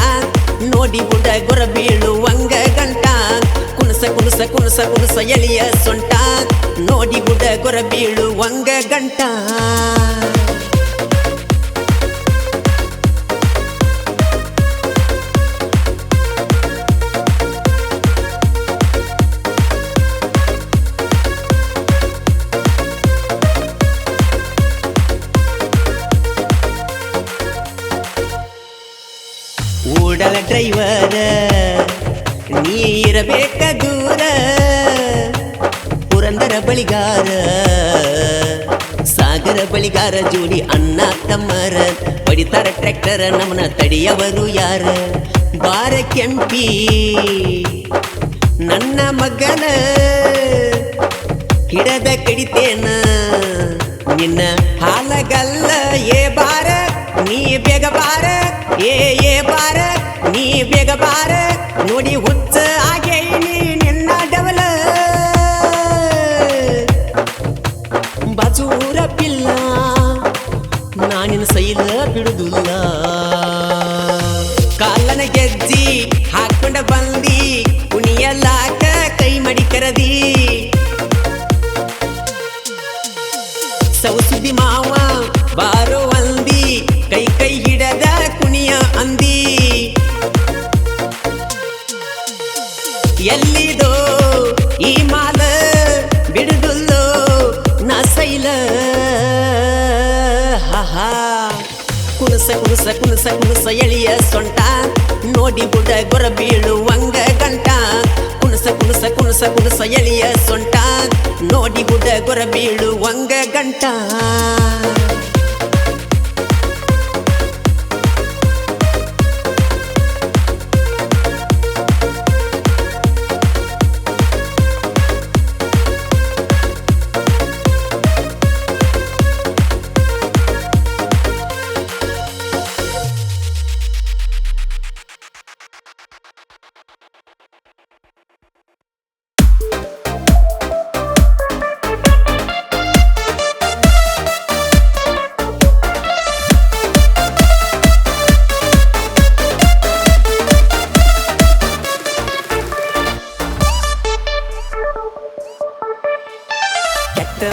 ನೋಡಿ ಬುಡ ಗೊರ ಬೀಳುವಂಗ ಗಂಟ ಕುಣಸ ಕುಣಸ ಕುಣಸ ಕುಣಸ ಎಳಿಯ ಸೊಂಟ ನೋಡಿ ಬುಡ ಗೊರ ಬೀಳುವಂಗ ಗಂಟ ಓಡಲ ಡ್ರೈವರ ನೀ ಇರಬೇಕ ದೂರ ಪುರಂದರ ಬಳಿಗಾರ ಸಾಗರ ಬಳಿಗಾರ ಜೋಡಿ ಅಣ್ಣ ತಮ್ಮರ ಪಡಿತಾರ ಟ್ರ್ಯಾಕ್ಟರ ನಮ್ಮನ ತಡಿಯವರು ಯಾರ ಬಾರ ಕೆಂಪಿ ನನ್ನ ಮಗನ ಹಿಡದ ಕಡಿತೇನ ನಿನ್ನ ಹಾಲಗಲ್ಲ ಏ ಬಾರ ನೀ ಬೇಗ ಬಾರ ಏ ಬಾರ ನೀ ಬೇಗ ಬಾರ ನೋಡಿ ಹುಚ್ಚ ಆಗೇ ನಿನ್ನ ಡಬಲ ಬಾಜೂರ ಪಿಲ್ಲ ಸ್ಟೈಲ ಬಿಡುದಿಲ್ಲ ಕಾಲನ ಗೆಜ್ಜಿ ಹಾಕೊಂಡ ಬಂದಿ ಕುಣಿಯಲಾಕ ಕೈ ಮಡಿ ಕರದಿ ಸೌಸುದಿ ಮಾವ ಬಾರೋ ಅಂದಿ ಕೈ ಕೈ ಹಿಡದ ಕುಣಿಯ ಅಂದಿ ಎಲ್ಲಿದೋ ಈ ಮಾಲ ಬಿಡುದುಲ್ಲೋ ನಾ ಸೈಲ ಹಾ ಕುಣಸ ಕುಣಸ ಕುಣಸ ಕುಣಸ ಎಳಿಯ ಸೊಂಟ ನೋಡಿ ಬುಡ ಗೊರ ಬೀಳುವಂಗ ಗಂಟ ಕುಣಸ ಕುಣಸ ಕುಣಸ ಕುಣಸ ಎಳಿಯ ಸೊಂಟ ನೋಡಿ ಬುಡ ಗೊರ ಬೀಳುವಂಗ ಗಂಟ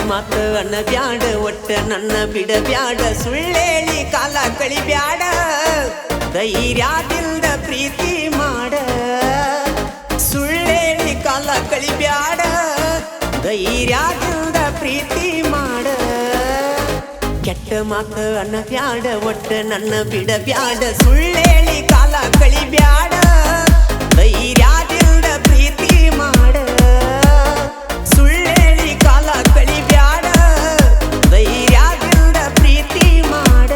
ಮಾತ ಅನ್ನ ಬ್ಯಾಡ ಒಟ್ಟ ನನ್ನ ಬಿಡ ಬ್ಯಾಡ ಸುಳ್ಳೇಳಿ ಕಾಲ ಕಳಿ ಬ್ಯಾಡ ಧೈರ್ಯದಿಂದ ಪ್ರೀತಿ ಮಾಡ ಸುಳ್ಳೇಳಿ ಕಾಲ ಕಳಿ ಬ್ಯಾಡ ಧೈರ್ಯದಿಂದ ಪ್ರೀತಿ ಮಾಡ ಕೆಟ್ಟ ಮಾತ ಅನ್ನ ಬ್ಯಾಡ ಒಟ್ಟ ನನ್ನ ಬಿಡ ಬ್ಯಾಡ ಸುಳ್ಳೇಳಿ ಕಾಲ ಕಳಿ ಬ್ಯಾಡ ಧೈರ್ಯದಿಂದ ಪ್ರೀತಿ ಮಾಡ ಸುಳ್ಳೇಳಿ ಕಾಲ ಕಳಿ ಬ್ಯಾಡ ಧೈರ್ಯದಿಂದ ಪ್ರೀತಿ ಮಾಡ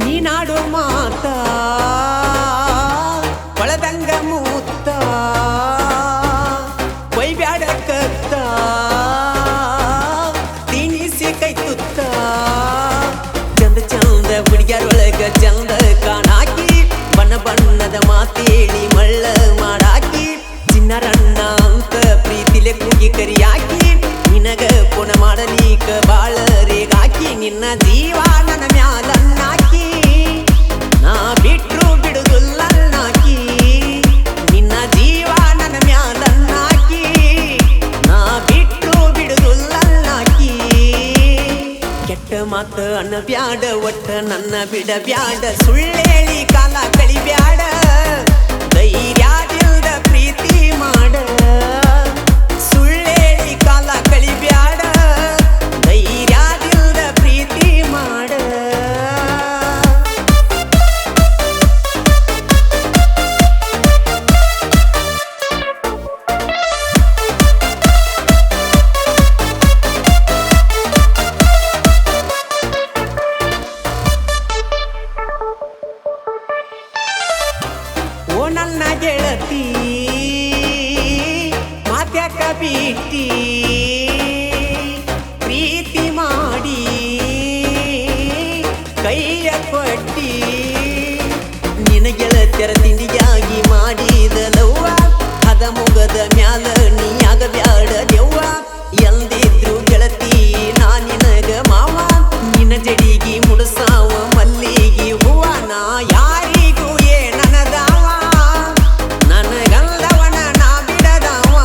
ನೀನಾಡೋ ಮಾತ ಕೊಳದಂಗ ಮೂತ್ತ ಕೊಯ್ಬ್ಯಾಡ ಕತ್ತ ತಿನಿಸಿ ಕೈ ತುತ್ತ ಚಂದ ಚಂದ ಹುಡುಗ್ಯಾರೊಳಗ ಚಂದ ಕಾಣಾಕಿ ಬಣ್ಣ ಬಣ್ಣದ ಮಾತೇಳಿ ಮಳ್ಳ ಮಾಡಾಕಿ ಚಿನ್ನರಣ್ಣ ಅಂತ ಪ್ರೀತಿಲೆ ಕೂಗಿ ಕರಿಯಾಕಿ ನಿನಗ ಪುಣ ಮಾಡಲೀಕ ಬಾಳ ರೇಗಾಕಿ ನಿನ್ನ ಜೀವ ನನ್ನ ಮ್ಯಾಲನ್ನಾಕಿ ನಾ ಬಿಟ್ರು ಬಿಡುದುಲ್ಲನ್ನಾಕಿ ನಿನ್ನ ಜೀವ ನನ್ನ ಮ್ಯಾಲನ್ನಾಕಿ ನಾ ಬಿಟ್ರು ಬಿಡುದುಲ್ಲನ್ನಾಕಿ ಕೆಟ್ಟ ಮಾತ ಅನ್ನ ಬ್ಯಾಡ ಒಟ್ಟ ನನ್ನ ಬಿಡ ಬ್ಯಾಡ ಸುಳ್ಳೇಳಿ ಕಾಲ ಕಳಿ ಬ್ಯಾಡ ಧೈರ್ಯದಿಂದ ಪ್ರೀತಿ ಮಾಡ ಸುಳ್ಳೇಳಿ ಕಾಲ ಕಳಿ ಬ್ಯಾಡ ಧೈರ್ಯದಿಂದ ಪ್ರೀತಿ ಮಾಡ ಓ ನನ್ನ ಗೆಳತಿ ಮಾತ್ಯಾಕ ಬಿಟ್ಟಿ ಪ್ರೀತಿ ಮಾಡಿ ಕೈಯ ಕೊಟ್ಟಿ ನಿನ ಗೆಳತ್ಯರ ತಿಂಡಿಯಾಗಿ ಮಾಡಿದಲವ್ವ ಹದ ಮುಗದ ಮ್ಯಾಲ ನೀಯಾಗ ಬ್ಯಾಡ ದೆವ್ವ ಎಂದಿದ್ರು ಗೆಳತಿ ನಾ ನಿನಗ ಮಾವ ನಿನ ಜಡಿಗಿ ಮುಡಸಾವ ಮಲ್ಲಿಗಿ ಹೂವ ನಾ ಯಾರಿಗೂ ಏನನದಾವ ನನಗಲ್ಲವನ ನಾ ಬಿಡದವ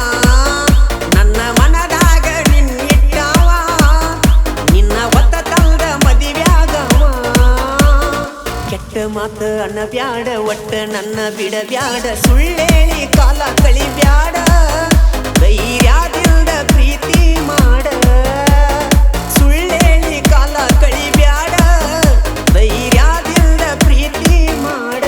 ನನ್ನ ಮನದಾಗ ನಿನ್ನಿಟ್ಟವ ನಿನ್ನ ಒತ್ತ ತಂದ ಮದಿವ್ಯಾಗವ ಕೆಟ್ಟ ಮಾತ ಅನ್ನ ಬ್ಯಾಡ ಒಟ್ಟ ನನ್ನ ಬಿಡ ಬ್ಯಾಡ ಸುಳ್ಳೇಳಿ ಕಾಲ ಕಳಿ ಬ್ಯಾಡ ಧೈರ್ಯದಿಂದ ಪ್ರೀತಿ ಮಾಡ ಸುಳ್ಳೇಳಿ ಕಾಲ ಕಳಿ ಬ್ಯಾಡ ಧೈರ್ಯದಿಂದ ಪ್ರೀತಿ ಮಾಡ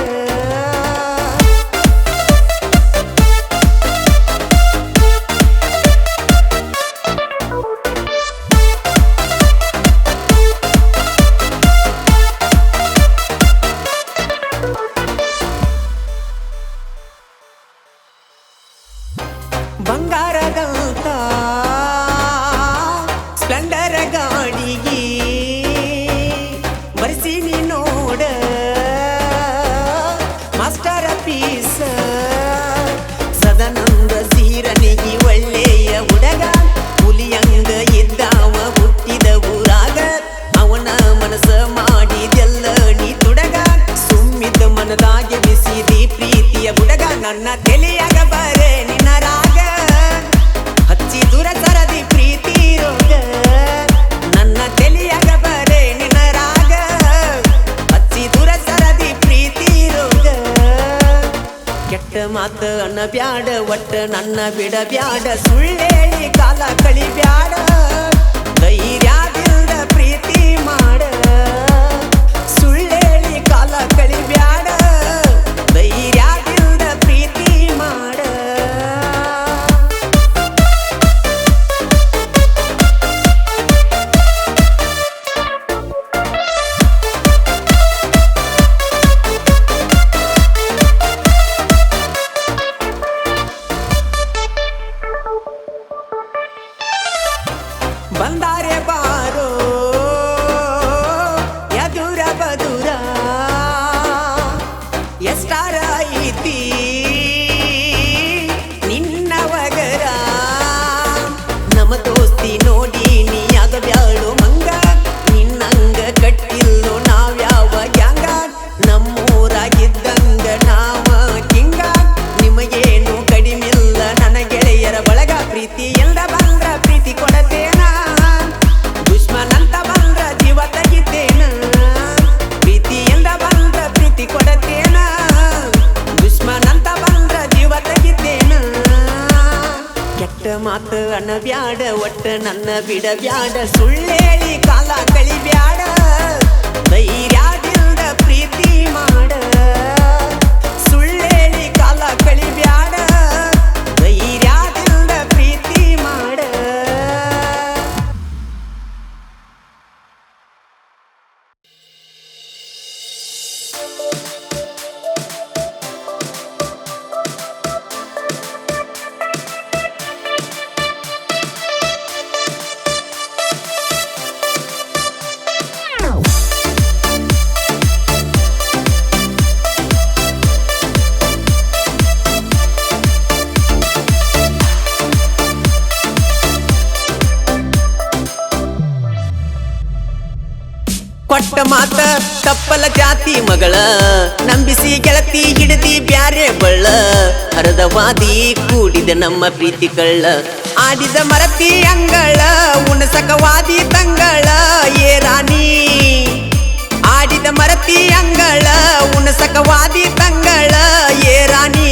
ಬಂಗಾರದಂತ ಸ್ಪ್ಲೆಂಡರ್ ತಲೆಯಾಗ ಬರೇ ನಿನ್ನ ರಾಗ ಹಚ್ಚಿ ದೂರ ಸರದಿ ಪ್ರೀತಿ ರೋಗ ನನ್ನ ತಲೆಯಾಗ ಬರೇ ನಿನ್ನ ರಾಗ ಹಚ್ಚಿ ದೂರ ಸರದಿ ಪ್ರೀತಿ ರೋಗ ಕೆಟ್ಟ ಮಾತು ಅನ್ನ ಬ್ಯಾಡ ಒಟ್ಟ ನನ್ನ ಬಿಡ ಬ್ಯಾಡ ಸುಳ್ಳೇಳಿ ಕಾಲ ಕಳಿ ಬ್ಯಾಡ ಧೈರ್ಯದಿಂದ ಪ್ರೀತಿ ಮಾಡ ಸುಳ್ಳೇಳಿ ಕಾಲ ಕಳಿ ಬ್ಯಾಡ ಧೈರ್ಯದಿಂದ ಪ್ರೀತಿ ಮಾಡ ಬಂದಾರೆ ಬಾರೋ ಎದುರ ಬದುರ ಎಷ್ಟಾರ ಐತಿ ನಿನ್ನ ವಗರ ನಮ್ಮ ದೋಸ್ತಿ ನೋಡಿ ನೀ ಆಗ ಬ್ಯಾಳು ಮಂಗ ನಿನ್ನಂಗ ಕಟ್ಟಿಲ್ಲೋ ನಾವ್ಯಾವ ಗ್ಯಾಂಗ ನಮ್ಮೂರಾಗಿದ್ದಂಗ ನಾವ ಕಿಂಗ ನಿಮಗೇನು ಕಡಿಮಿಲ್ಲ ನನ್ನ ಗೆಳೆಯರ ಬಳಗ ಪ್ರೀತಿ ಎಲ್ಲ ಬಂದ್ರ ಪ್ರೀತಿ ಕೊಡತೇನ ದುಶ್ಮನಂತ ಬಂದ್ರ ಜೀವ ತೆಗಿತೇನ ಪ್ರೀತಿ ಎಲ್ಲ ಬಂದ್ರ ಪ್ರೀತಿ ಕೊಡತೇನ ದುಶ್ಮನಂತ ಬಂದ್ರ ಜೀವ ತೆಗಿತೇನ ಕೆಟ್ಟ ಮಾತು ಅನ್ನ ಬ್ಯಾಡ ಒಟ್ಟ ನನ್ನ ಬಿಡ ಬ್ಯಾಡ ಸುಳ್ಳೇಳಿ ಕಾಲ ಕಳಿ ಬ್ಯಾಡ ಧೈರ್ಯದಿಂದ ಪ್ರೀತಿ ಮಾಡ ಸುಳ್ಳೇಳಿ ಕಾಲ ಕಳಿ ಬ್ಯಾಡ ಧೈರ್ಯದಿಂದ ಪ್ರೀತಿ ಮಾಡ ಕೊಟ್ಟ ಮಾತ ತಪ್ಪಲ ಜಾತಿ ಮಗಳ ನಂಬಿಸಿ ಗೆಳತಿ ಹಿಡಿದಿ ಬ್ಯಾರೆ ಬಳ್ಳ ಹರದವಾದಿ ಕೂಡಿದ ನಮ್ಮ ಪ್ರೀತಿ ಕಳ್ಳ ಆಡಿದ ಮರತಿ ಅಂಗಳ ಉಣಸಕವಾದಿ ತಂಗಳ ಏ ರಾಣಿ ಆಡಿದ ಮರತಿ ಅಂಗಳ ಉಣಸಕವಾದಿ ತಂಗಳ ಏ ರಾಣಿ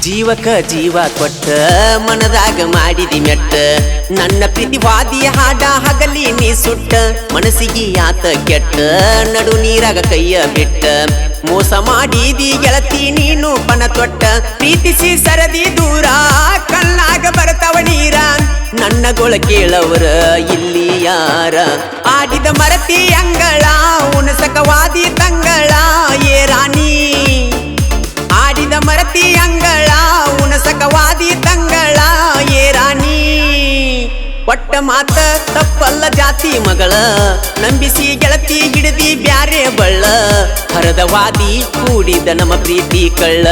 ಜೀವಕ ಜೀವ ಕೊಟ್ಟ ಮನದಾಗ ಮಾಡಿದಿ ಮೆಟ್ಟ ನನ್ನ ಪ್ರೀತಿವಾದಿಯ ಹಾಡ ಹಗಲಿ ನೀ ಸುಟ್ಟ ಮನಸ್ಸಿಗೆ ಆತ ಕೆಟ್ಟ ನಡು ನೀರಾಗ ಕೈಯ ಬಿಟ್ಟ ಮೋಸ ಮಾಡಿದಿ ಗೆಳತಿ ನೀನು ಪನ ತೊಟ್ಟ ಪ್ರೀತಿಸಿ ಸರದಿ ದೂರ ಕಣ್ಣಾಗ ಬರ್ತಾವ ನೀರ ನನ್ನ ಗೊಳ ಕೇಳವರ ಇಲ್ಲಿ ಯಾರ ಆಡಿದ ಮರತಿ ಅಂಗಳ ಉಣಸಕವಾದಿ ತಂಗಳ ಏ ರಾಣಿ ಆಡಿದ ಮರತಿ ಅಂಗಳ ಉಣಸಕವಾದಿ ತಂಗಳ ಏ ರಾಣಿ ಒಟ್ಟ ಮಾತ ತಪ್ಪಲ್ಲ ಜಾತಿ ಮಗಳ ನಂಬಿಸಿ ಗೆಳತಿ ಹಿಡಿದಿ ಬ್ಯಾರೆ ಬಳ್ಳ ಹರದವಾದಿ ಕೂಡಿದ ನಮ್ಮ ಪ್ರೀತಿ ಕಳ್ಳ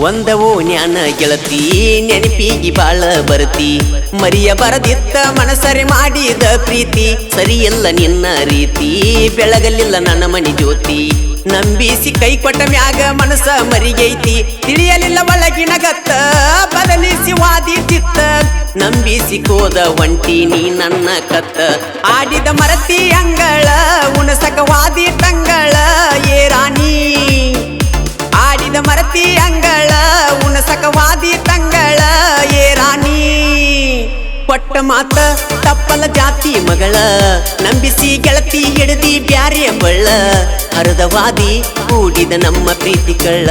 ಒಂದವೋ ಜ್ಞಾನ ಗೆಳತಿ ನೆನಪಿಗಿ ಬಾಳ ಬರ್ತಿ ಮರಿಯ ಬರದಿತ್ತ ಮನಸರೆ ಮಾಡಿದ ಪ್ರೀತಿ ಸರಿಯಲ್ಲ ನಿನ್ನ ರೀತಿ ಬೆಳಗಲಿಲ್ಲ ನನ್ನ ಮನಿ ಜ್ಯೋತಿ ನಂಬಿಸಿ ಕೈ ಕೊಟ್ಟ ಮ್ಯಾಗ ಮನಸ ಮರಿಗೈತಿ ತಿಳಿಯಲಿಲ್ಲ ಒಳಗಿನ ಗತ್ತ ಬದಲಿಸಿ ವಾದಿ ಚಿತ್ತ ನಂಬಿಸಿ ಕೋದ ಒಂಟಿ ನೀ ನನ್ನ ಕತ್ತ ಆಡಿದ ಮರತಿ ಅಂಗಳ ಉಣಸಕ ವಾದಿ ತಂಗಳ ಏ ರಾಣಿ ಆಡಿ ಆಡಿದ ಮರತಿ ಅಂಗಳ ಉಣಸಕವಾದಿ ತಂಗಳ ಏ ರಾಣಿ ಕೊಟ್ಟ ಮಾತ ತಪ್ಪಲ ಜಾತಿ ಮಗಳ ನಂಬಿಸಿ ಗೆಳತಿ ಹಿಡದಿ ಬ್ಯಾರೆ ಬಳ್ಳ ಹರದವಾದಿ ಕೂಡಿದ ನಮ್ಮ ಪ್ರೀತಿ ಕಳ್ಳ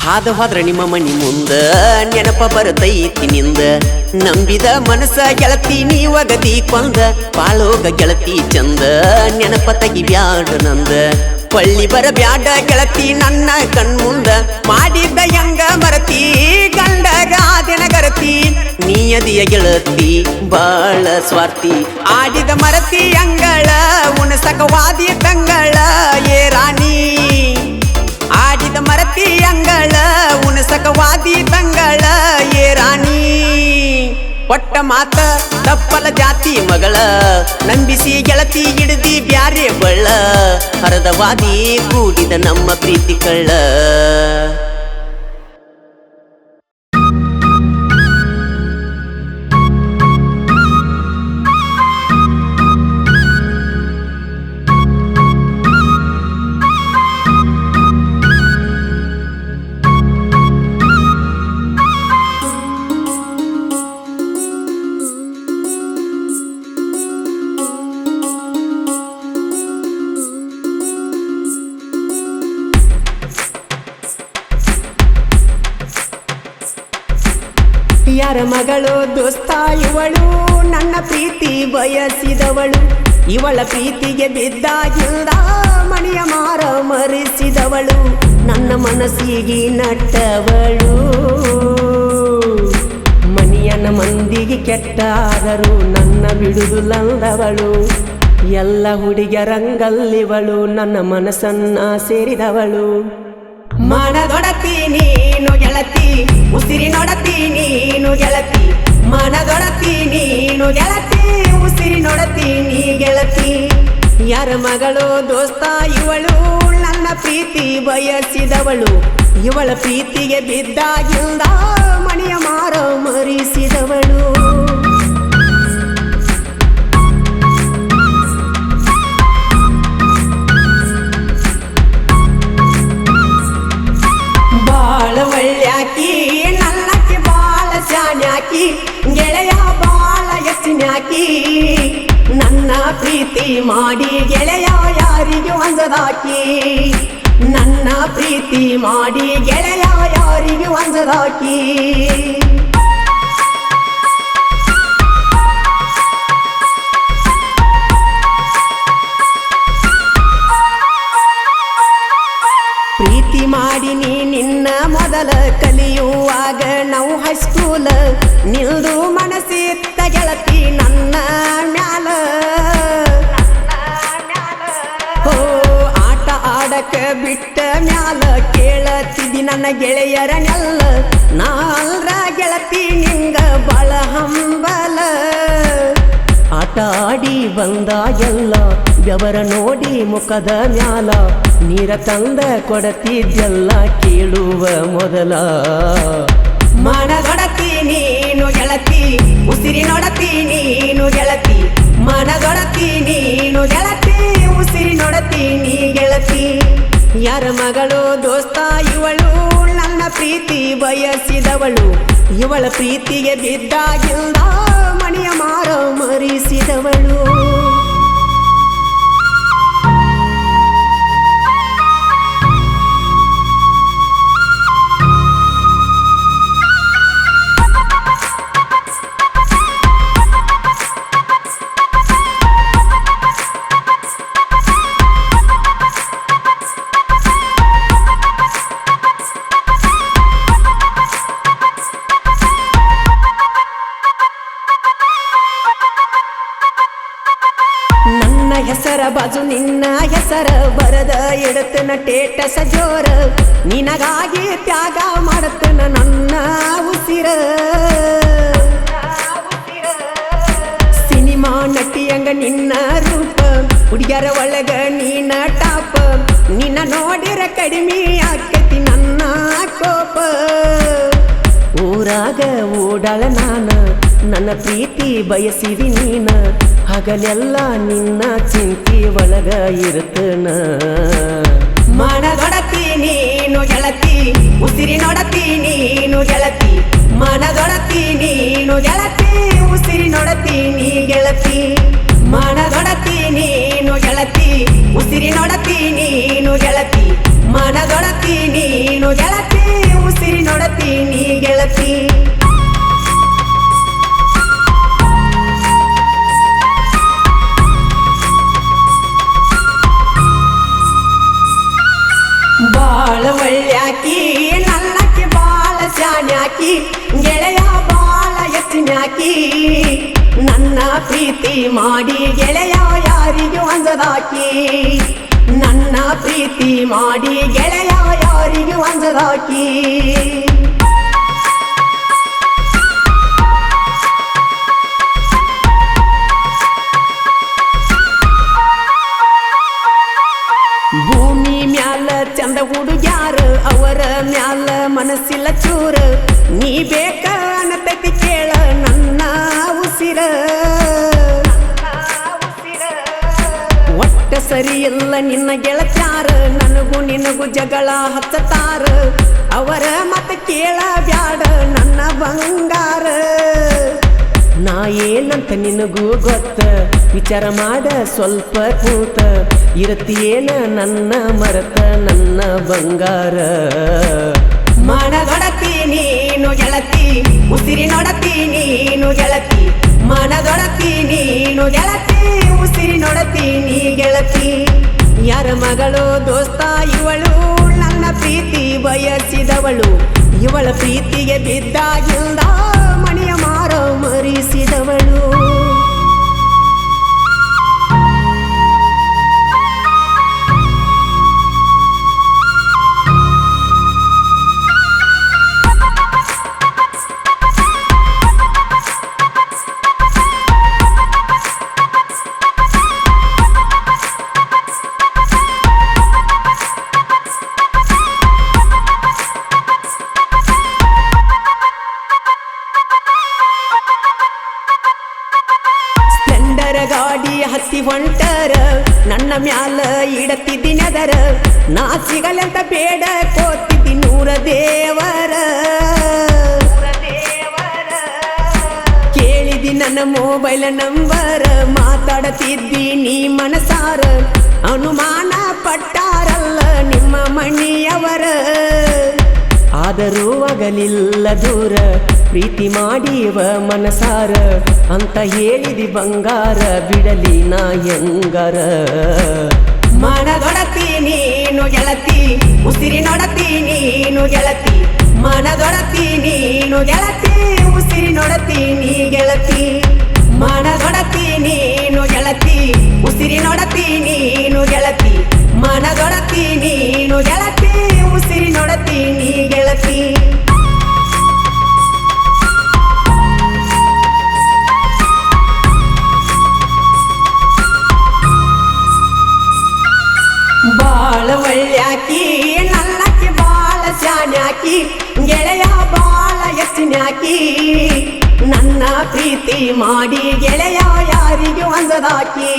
ಹಾದ ಹೋದ್ರ ನಿಮ್ಮ ಮನಿ ಮುಂದ ನೆನಪ ಬರತೈತಿ ನಿಂದ ನಂಬಿದ ಮನಸ ಗೆಳತಿ ನೀವಗದಿ ಕೊಂದ ಬಾಳೋಗ ಗೆಳತಿ ಚಂದ ನೆನಪ ತೆಗಿಬ್ಯಾಡ ನಂದ ಪಳ್ಳಿ ಬರಬ್ಯಾಡ ಗೆಳತಿ ನನ್ನ ಕಣ್ಮುಂದ ಮಾಡಿದ್ದ ಹೆಂಗ ಮರತಿ ಗಂಡಗ ಆದಿನ ಗರತಿ ನೀಯದಿಯ ಗೆಳತಿ ಬಾಳ ಸ್ವಾರ್ಥಿ ಆಡಿದ ಮರತಿ ಅಂಗಳ ಉಣಸಕವಾದಿ ತಂಗಳ ಏ ರಾಣಿ ಆಡಿದ ಮರತಿ ಅಂಗಳ ಉಣಸಕವಾದಿ ತಂಗಳ ಏ ರಾಣಿ ಒಟ್ಟ ಮಾತ ತಪ್ಪಲ ಜಾತಿ ಮಗಳ ನಂಬಿಸಿ ಗೆಳತಿ ಹಿಡದಿ ಬ್ಯಾರೆ ಬಳ್ಳ ಹರದವಾದಿ ಕೂಡಿದ ನಮ್ಮ ಪ್ರೀತಿ ಕಳ್ಳ ಯಾರ ಮಗಳು ದೋಸ್ತ ಇವಳು ನನ್ನ ಪ್ರೀತಿ ಬಯಸಿದವಳು ಇವಳ ಪ್ರೀತಿಗೆ ಬಿದ್ದಾಗಿಲ್ಲ ಮಣಿಯ ಮಾರ ಮರೆಸಿದವಳು ನನ್ನ ಮನಸ್ಸಿಗೆ ನಟ್ಟವಳು ಮನಿಯನ ಮಂದಿಗೆ ಕೆಟ್ಟಾದರೂ ನನ್ನ ಬಿಡುದುಲ್ಲವಳು ಎಲ್ಲ ಹುಡುಗರಂಗಲ್ಲಿವಳು ನನ್ನ ಮನಸ್ಸನ್ನ ಸೇರಿದವಳು ಮನದೊಡತಿ ನೀನು ಗೆಳತಿ ಉಸಿರಿ ನೊಡತಿ ನೀನು ಗೆಳತಿ ಮನದೊಡತಿ ನೀನು ಗೆಳತಿ ಉಸಿರಿ ನೊಡತಿ ನೀ ಗೆಳತಿ ಯಾರ ಮಗಳು ದೋಸ್ತ ಇವಳು ನನ್ನ ಪ್ರೀತಿ ಬಯಸಿದವಳು ಇವಳ ಪ್ರೀತಿಗೆ ಬಿದ್ದಾಗಿಂದ ಮಣಿಯ ಮಾರ ಮರಿಸಿದವಳು ಬಾಳ ಒಳ್ಳ್ಯಾಕಿ ನನ್ನಕ್ಕೆ ಬಾಳ ಶಾನ್ಯಾಕಿ ಗೆಳೆಯ ಬಾಳ ಎತ್ತಿನ್ಯಾಕಿ ನನ್ನ ಪ್ರೀತಿ ಮಾಡಿ ಗೆಳೆಯ ಯಾರಿಗೆ ಒಂದದಾಕಿ ನನ್ನ ಪ್ರೀತಿ ಮಾಡಿ ಗೆಳೆಯ ಯಾರಿಗೆ ಒಂದದಾಕಿ ಪ್ರೀತಿ ಮಾಡಿನಿ ನಿನ್ನ ಮೊದಲ ಕಲಿಯುವಾಗ ನಾವು ಹೈಸ್ಕೂಲ್ ನಿಲ್ದು ಮನಸ್ಸಿತ್ತ ಗೆಳತಿ ನನ್ನ ಮ್ಯಾಲ ಹೋ ಆಟ ಆಡಕ ಬಿಟ್ಟ ಮ್ಯಾಲ ಕೇಳತಿದ್ದಿ ನನ್ನ ಗೆಳೆಯರನೆಲ್ಲ ನಾಲ್ರ ಗೆಳತಿ ನಿಂಗ ಬಳ ಹಂಬಲ ಆಟ ಆಡಿ ಬಂದಾಗೆಲ್ಲ ಬೆವರ ನೋಡಿ ಮುಖದ ಮ್ಯಾಲ ನೀರ ತಂದ ಕೊಡತಿದ್ದೆಲ್ಲ ಕೇಳುವ ಮೊದಲ ಮನದೊಡತಿ ನೀನು ಗೆಳತಿ ಉಸಿರಿ ನೊಡತಿ ನೀನು ಗೆಳತಿ ಮನದೊಡತಿ ನೀನು ಗೆಳತಿ ಉಸಿರಿ ನೊಡತಿ ನೀ ಗೆಳತಿ ಯಾರ ಮಗಳು ದೋಸ್ತ ಇವಳು ನನ್ನ ಪ್ರೀತಿ ಬಯಸಿದವಳು ಇವಳ ಪ್ರೀತಿಗೆ ಬಿದ್ದಾಗಿಲ್ಲ ಮಣಿಯ ಮಾರ ಮರಿಸಿದವಳು ಎಲ್ಲರ ಬಾಜು ನಿನ್ನ ಹೆಸರ ಬರದ ಇಡತನ ಟೇಟಸ ಜೋರ ನಿನಗಾಗಿ ತ್ಯಾಗ ಮಾಡತನ ನನ್ನ ಉಸಿರ ಸಿನಿಮಾ ನಟಿಯಂಗ ನಿನ್ನ ರೂಪ ಹುಡುಗ್ಯಾರ ಒಳಗ ನೀನ ಟಾಪ ನಿನ್ನ ನೋಡಿರ ಕಡಿಮೆ ಆಕತಿ ನನ್ನ ಕೋಪ ಊರಾಗ ಓಡಾಳ ನಾನ ನನ್ನ ಪ್ರೀತಿ ಬಯಸಿದಿ ನೀನ ಹಗಲೆಲ್ಲ ನಿನ್ನ ಚಿಂತಿ ಒಳಗ ಇರ್ತನ ಮನದೊಡತಿ ನೀನು ಗೆಳತಿ ಉಸಿರಿ ನೋಡತಿ ನೀನು ಗೆಳತಿ ಮನದೊಡತಿ ನೀನು ಗೆಳತಿ ಉಸಿರಿ ನೋಡತಿ ನೀ ಗೆಳತಿ ಮನದೊಡತಿ ನೀನು ಗೆಳತಿ ಉಸಿರಿ ನೋಡತಿ ನೀನು ಗೆಳತಿ ಮನದೊಡತಿ ನೀನು ಗೆಳತಿ ಉಸಿರಿ ನೋಡತಿ ನೀ ಗೆಳತಿ ಬಾಳ ಒಳ್ಳ್ಯಾಕಿ ನಲ್ಲಕ್ಕಿ ಬಾಳ ಶಾನ್ಯಾಕಿ ಗೆಳೆಯ ಬಾಳ ಎತ್ತಿನ್ಯಾಕಿ ನನ್ನ ಪ್ರೀತಿ ಮಾಡಿ ಗೆಳೆಯ ಯಾರಿಗೂ ಅಂಜದಾಕಿ ನನ್ನ ಪ್ರೀತಿ ಮಾಡಿ ಗೆಳೆಯ ಯಾರಿಗೂ ಅಂಜದಾಕಿ ಭೂಮಿ ಮ್ಯಾಲ ಚಂದ ಹುಡುಗ್ಯಾರ ಅವರ ಮ್ಯಾಲ ಮನಸ್ಸಿಲ್ಲ ಚೂರ ನೀ ಬೇಕ ಅನ್ನತೈತಿ ಕೇಳ ನನ್ನ ಉಸಿರ ಒಟ್ಟ ಸರಿ ಇಲ್ಲ ನಿನ್ನ ಗೆಳತ್ಯಾರ ನನಗೂ ನಿನಗೂ ಜಗಳ ಹಚ್ಚತಾರ ಅವರ ಮತ ಕೇಳ ಬ್ಯಾಡ ನನ್ನ ಬಂಗಾರ ನಾ ಏನಂತ ನಿನಗೂ ಗೊತ್ತ ವಿಚಾರ ಮಾಡ ಸ್ವಲ್ಪ ಕೂತ ಇರತಿಯೇನ ನನ್ನ ಮರತ ನನ್ನ ಬಂಗಾರ ಮನದೊಡತಿ ನೀನು ಗೆಳತಿ ಉಸಿರಿ ನೋಡತಿ ನೀನು ಗೆಳತಿ ಮನದೊಡತಿ ನೀನು ಗೆಳತಿ ಉಸಿರಿ ನೋಡತಿ ನೀ ಗೆಳತಿ ಯಾರ ಮಗಳು ದೋಸ್ತ ಇವಳು ನನ್ನ ಪ್ರೀತಿ ಬಯಸಿದವಳು ಇವಳ ಪ್ರೀತಿಗೆ ಬಿದ್ದಾಗಿಲ್ದ ಮಣಿಯ ಮಾರ ಮರಿಸಿದವಳು ಗಾಡಿ ಹತ್ತಿ ಹೊಂಟರ ನನ್ನ ಮ್ಯಾಲ ಇಡತಿದ್ದಿನದರ ನಾ ಸಿಗಲಂತ ಬೇಡ ಕೋತಿದ್ದಿ ನೂರ ದೇವರ ಕೇಳಿದಿ ನನ್ನ ಮೊಬೈಲ್ ನಂಬರ್ ಮಾತಾಡತಿದ್ದಿ ನೀ ಮನಸಾರ ಅನುಮಾನ ಪಟ್ಟಾರಲ್ಲ ನಿಮ್ಮ ಮಣಿಯವರ ಆದರೂ ಆಗಲಿಲ್ಲ ದೂರ ಪ್ರೀತಿ ಮಾಡೀವ ಮನಸಾರ ಅಂತ ಹೇಳಿದಿ ಬಂಗಾರ ಬಿಡಲಿ ನಾ ಹೆಂಗಾರ ಮನದೊಡತಿ ನೀನು ಗೆಳತಿ ಉಸಿರಿ ನೋಡತಿ ನೀನು ಗೆಳತಿ ಮನದೊಡತಿ ನೀನು ಗೆಳತಿ ಉಸಿರಿ ನೋಡತಿ ನೀ ಗೆಳತಿ ಮನದೊಡತಿ ನೀನು ಗೆಳತಿ ಉಸಿರಿ ನೋಡತಿ ನೀನು ಗೆಳತಿ ಮನದೊಡತಿ ನೀನು ಗೆಳತಿ ಉಸಿರಿ ನೋಡತಿ ನೀ ಗೆಳತಿ ಬಾಳ ಒಳ್ಳ್ಯಾಕಿ ನಲ್ಲಕ್ಕಿ ಬಾಳ ಶಾನ್ಯಾಕಿ ಗೆಳೆಯ ಬಾಳ ಎತ್ತಿನ್ಯಾಕಿ ನನ್ನ ಪ್ರೀತಿ ಮಾಡಿ ಗೆಳೆಯ ಯಾರಿಗೂ ಅಂಜದಾಕಿ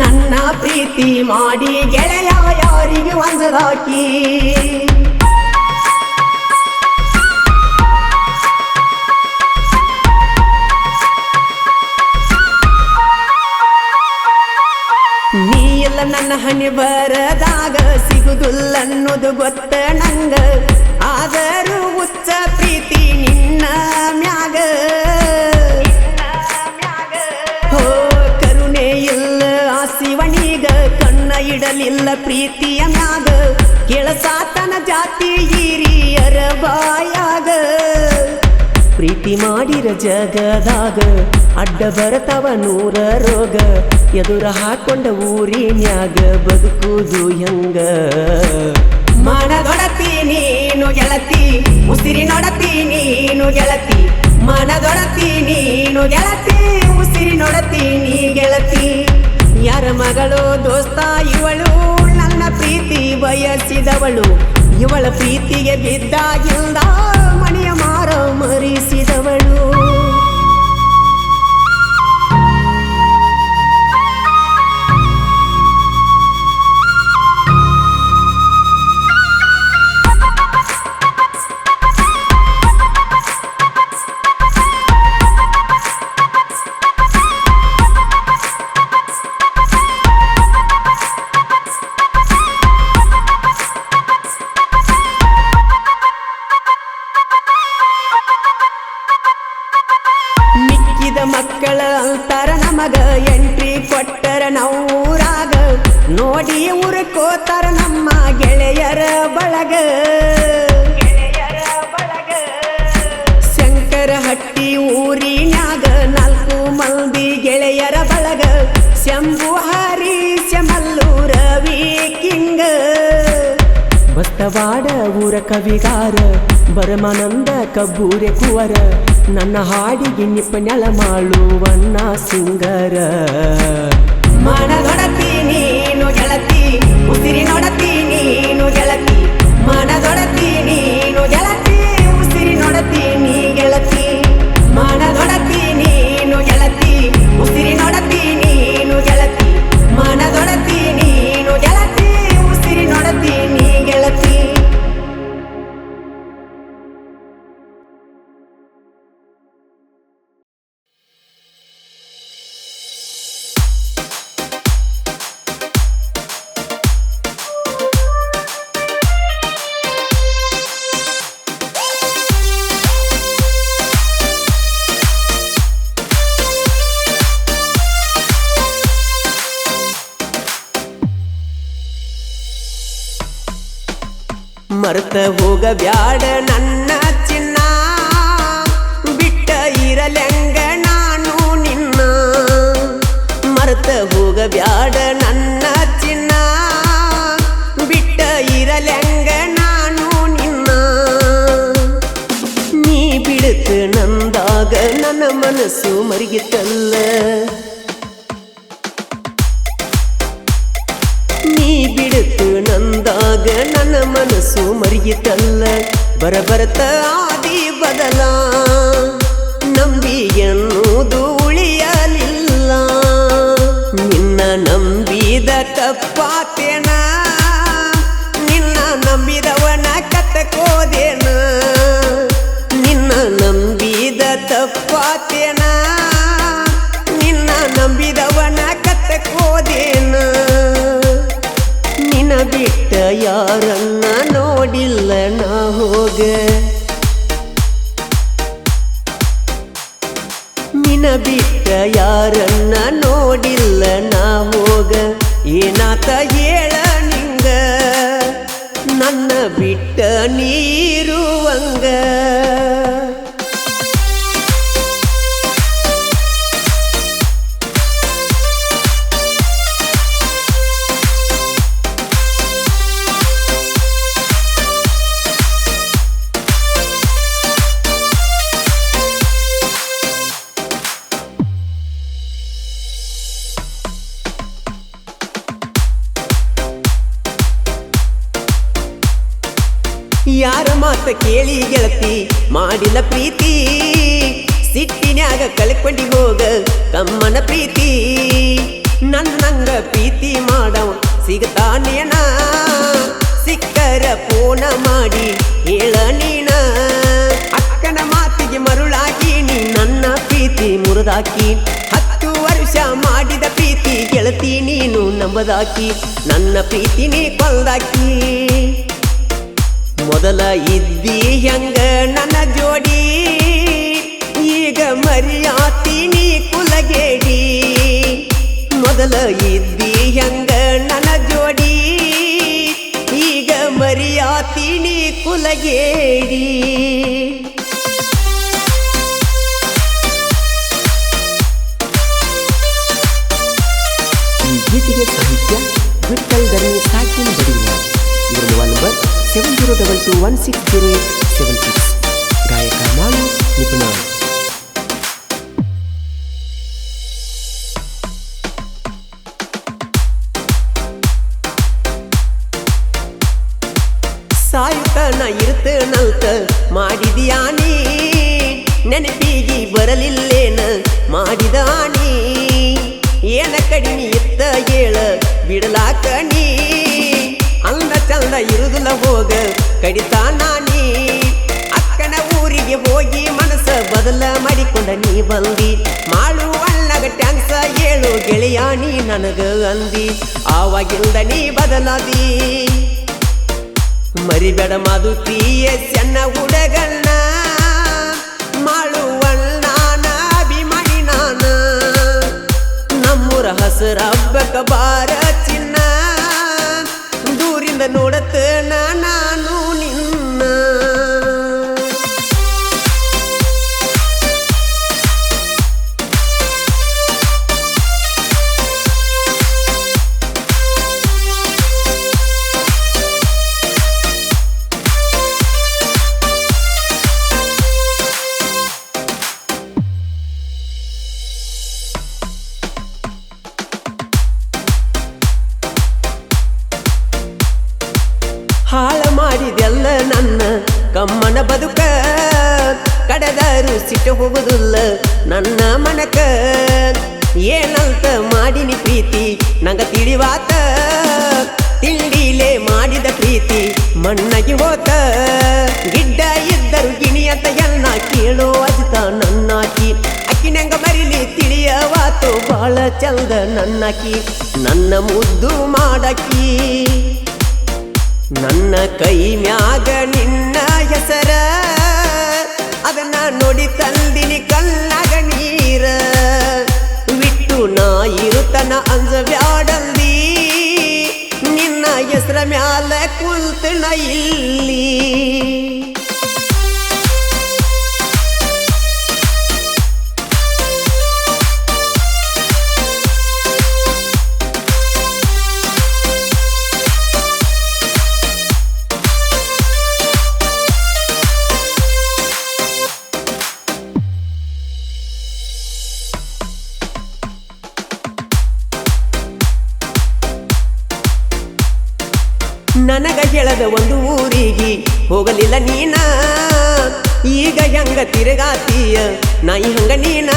ನನ್ನ ಪ್ರೀತಿ ಮಾಡಿ ಗೆಳೆಯ ಯಾರಿಗೂ ಅಂಜದಾಕಿ ನೀ ಎಲ್ಲ ನನ್ನ ಹಣೆ ಬರದಾಗ ಸಿಗುದಿಲ್ಲ ಅನ್ನೋದು ಗೊತ್ತ ನಂಗ ಆದರೂ ಹುಚ್ಚ ಪ್ರೀತಿ ನಿನ್ನ ಮ್ಯಾಗ ಹೋ ಕರುಣೆ ಇಲ್ಲ ಆ ಶಿವನಿಗ ಕಣ್ಣ ಇಡಲಿಲ್ಲ ಪ್ರೀತಿಯ ಮ್ಯಾಗ ಕೆಳಸಾತನ ಜಾತಿ ಹಿರಿಯರ ಬಾಯಾಗ ಪ್ರೀತಿ ಮಾಡಿರ ಜಗದಾಗ ಅಡ್ಡ ಬರತವ ನೂರ ರೋಗ ಎದುರ ಹಾಕೊಂಡ ಊರಿನ್ಯಾಗ ಬದುಕುದು ಹೆಂಗ ಮನದೊಡತಿ ನೀನು ಗೆಳತಿ ಉಸಿರಿ ನೊಡತಿ ನೀನು ಗೆಳತಿ ಮನದೊಡತಿ ನೀನು ಗೆಳತಿ ಉಸಿರಿ ನೊಡತಿ ನೀ ಗೆಳತಿ ಯಾರ ಮಗಳು ದೋಸ್ತ ಇವಳು ನನ್ನ ಪ್ರೀತಿ ಬಯಸಿದವಳು ಇವಳ ಪ್ರೀತಿಗೆ ಬಿದ್ದಾಗಿಂದ ಮಣಿಯ ಮಾರ ಮರಿಸಿದವಳು ಮಕ್ಕಳ ಅಂತರ ನಮಗ ಎಂಟ್ರಿ ಕೊಟ್ಟರ ನೌರಾಗ ನೋಡಿ ಉರ್ಕೋತಾರ ನಮ್ಮ ಗೆಳೆಯರ ಬಳಗ ಶಂಕರಹಟ್ಟಿ ಊರಿನ್ಯಾಗ 4 ಮಂದಿ ಗೆಳೆಯರ ಬಳಗ ಶಂಭು ಹರೀಶ ಮಲ್ಲು ರವಿ ಕಿಂಗ ಬಸ್ತವಾಡ ಊರ ಕವಿಗಾರ ಬರಮಾನಂದ ಕಬ್ಬೂರೆ ಕುವರ ನನ್ನ ಹಾಡಿಗೆ ನಿಪುಣಳ ಮಾಡುವಣ್ಣ ಸಿಂಗರ ಮನದೊಡತಿ ನೀನು ಗೆಳತಿ ಉಸಿರಿ ನೊಡತಿ ನೀನು ಗೆಳತಿ ಮನದೊಡತಿ ನೀನು ಗೆಳತಿ ಉಸಿರಿ ನೊಡತಿ ನೀ ಗೆಳತಿ ಮನದೊಡತಿ ನೀನು ಗೆಳತಿ ಉಸಿರಿ ನೊಡತಿ ನೀನು ಗೆಳತಿ ಮನದೊಡತಿ ನೀನು ಗೆಳತಿ ಉಸಿರಿ ನೊಡತಿ ನೀ ಗೆಳತಿ ಮರೆತ ಹೋಗಬ್ಯಾಡ ನನ್ನ ಚಿನ್ನ ಬಿಟ್ಟ ಇರಲೆಂಗ ನಾನು ನಿನ್ನ ಮರೆತ ಹೋಗಬ್ಯಾಡ ನನ್ನ ಚಿನ್ನ ಬಿಟ್ಟ ಇರಲೆಂಗ ನಾನು ನಿನ್ನ ನೀ ಬಿಡುತ್ತ ನಂದಾಗ ನನ್ನ ಮನಸ್ಸು ಮರಿಗಿತಲ್ಲ ನೀ ಬಿಡುತ್ತು ನಂದಾಗ ನನ್ನ ಮನಸ್ಸು ಮರಿಯಿತಲ್ಲ ಬರಬರತ ಆದಿ ಬದಲ ನಂಬಿ ಎನ್ನುವುದು ಉಳಿಯಲಿಲ್ಲ ನಿನ್ನ ನಂಬಿದ ತಪ್ಪಾತೇನ ನಿನ್ನ ನಂಬಿದವನ ಕತ್ತಕೋದೇನ ನಿನ್ನ ನಂಬಿದ ತಪ್ಪಾತೇನ ನಿನ್ನ ನಂಬಿದವನ ಕತ್ತಕೋದೇನ ನಿನ್ನ ಬಿಟ್ಟ ಯಾರನ್ನ ನೋಡಿಲ್ಲ ನಾ ಹೋಗ ನಿನ್ನ ಬಿಟ್ಟ ಯಾರನ್ನ ನೋಡಿಲ್ಲ ನಾ ಹೋಗ ಏನಾತ ಹೇಳ ನಿಂಗ ನನ್ನ ಬಿಟ್ಟ ನೀರುವಂಗ ಯಾರ ಮಾತ ಕೇಳಿ ಗೆಳತಿ ಮಾಡಿಲ್ಲ ಪ್ರೀತಿ ಸಿಟ್ಟಿನ್ಯಾಗ ಕಳ್ಕೊಂಡಿ ಹೋಗ ಕಮ್ಮನ ಪ್ರೀತಿ ನನ್ನಂಗ ಪ್ರೀತಿ ಮಾಡವ ಸಿಗತಾನೇನ ಸಿಕ್ಕರ ಫೋನ ಮಾಡಿ ಹೇಳ ನೀನ ಅಕ್ಕನ ಮಾತಿಗೆ ಮರುಳಾಗಿ ನೀ ನನ್ನ ಪ್ರೀತಿ ಮುರಿದಾಕಿ 10 ವರ್ಷ ಮಾಡಿದ ಪ್ರೀತಿ ಗೆಳತಿ ನೀನು ನಂಬದಾಕಿ ನನ್ನ ಪ್ರೀತಿ ನೀ ಕೊಲ್ದಾಕಿ ಮೊದಲ ಇದ್ದಿ ಹೆಂಗ ನನ್ನ ಜೋಡಿ ಈಗ ಮರಿಯಾತೀನಿ ಕುಲಗೇಡಿ ಮೊದಲ ಇದ್ದಿ ಹೆಂಗ ನನ್ನ ಜೋಡಿ ಈಗ ಮರಿಯಾತೀನಿ ಕುಲಗೇಡಿ ವಿಠಲ್ ಧರ್ಮಿ ಸಾಕಿನ ಬಡಿಯ ಇವರ ಮೊಬೈಲ್ ನಂಬರ್ 7022160876 ಗಾಯಕ ಮಾಳು ನಿಪುಣ. ಸಾಯುತ್ತನ ಇರ್ತನಲ್ತ ಮಾಡಿದ್ಯಾನಿ ನೆನಪಿಗಿ ಬರಲಿಲ್ಲೇನ ಮಾಡಿದಾನಿ ಏನ ಕಡಿಮೆ ಇತ್ತ ಹೇಳ ಬಿಡಲಾಕ ನೀ ಅಂದ ಚಂದ ಇರುದಿಲ್ಲ ಹೋಗ ಕಡಿತಾನಾನಿ ಅಕ್ಕನ ಊರಿಗೆ ಹೋಗಿ ಮನಸ್ಸ ಬದಲ ಮಾಡಿಕೊಂಡ ನೀ ಬಂದಿ ಮಾಡು ಅಣ್ಣಗ ಟ್ಯಾಂಕ್ಸ ಹೇಳು ಗೆಳೆಯಾನಿ ನನಗ ಅಂದಿ ಆವಾಗಿಂದ ನೀ ಬದಲಾದಿ ಮರಿಬೇಡ ಮಾದುತ್ತೀಯ ಸಣ್ಣ ಹುಡುಗಣ್ಣ ಮಾಡುವಣ್ಣನ ಅಭಿಮಾನಿ ನಾನ ನಮ್ಮೂರ ಹಸರ ಹಬ್ಬಕ್ಕ ಬಾರ ಚಿನ್ನ ದೂರಿಂದ ನೋಡತ್ತನ ನಾನು ನಿನ್ನ. ಹಾಳ ಮಾಡಿದೆಲ್ಲ ನನ್ನ ಕಮ್ಮನ ಬದುಕ ಕಡದರು ಸಿಟ್ಟು ಹೋಗುದಿಲ್ಲ ನನ್ನ ಮನಕ ಏನಂತ ಮಾಡಿನಿ ಪ್ರೀತಿ ನಂಗ ತಿಳಿವಾತ ತಿಂಡಿಲೇ ಮಾಡಿದ ಪ್ರೀತಿ ಮಣ್ಣಗಿ ಹೋತ ಗಿಡ್ಡ ಇದ್ದರು ಗಿಣಿಯಂತ ಎನ್ನ ಕೇಳೋ ಅಜಿತ ನನ್ನಾಕಿ ಅಕ್ಕಿನಂಗ ಮರಿಲಿ ತಿಳಿಯವಾತು ಬಾಳ ಚಂದ ನನ್ನಾಕಿ ನನ್ನ ಮುದ್ದು ಮಾಡಕಿ ನನ್ನ ಕೈ ಮ್ಯಾಗ ನಿನ್ನ ಹೆಸರ ಅದನ್ನ ನೋಡಿ ತಂದಿನಿ ಕಲ್ಲಾಗ ನೀರ ಬಿಟ್ಟು ನಾ ಇರುತನ ಅಂಜಬ್ಯಾಡಂದಿ ನಿನ್ನ ಹೆಸರ ಮ್ಯಾಲ ಕುಂತನ ಇಲ್ಲಿ. ನನಗ ಹೇಳದ ಒಂದು ಊರಿಗೆ ಹೋಗಲಿಲ್ಲ ನೀನ ಈಗ ಹೆಂಗ ತಿರುಗಾತೀಯ ನಾಯಿ ಹಂಗ ನೀನ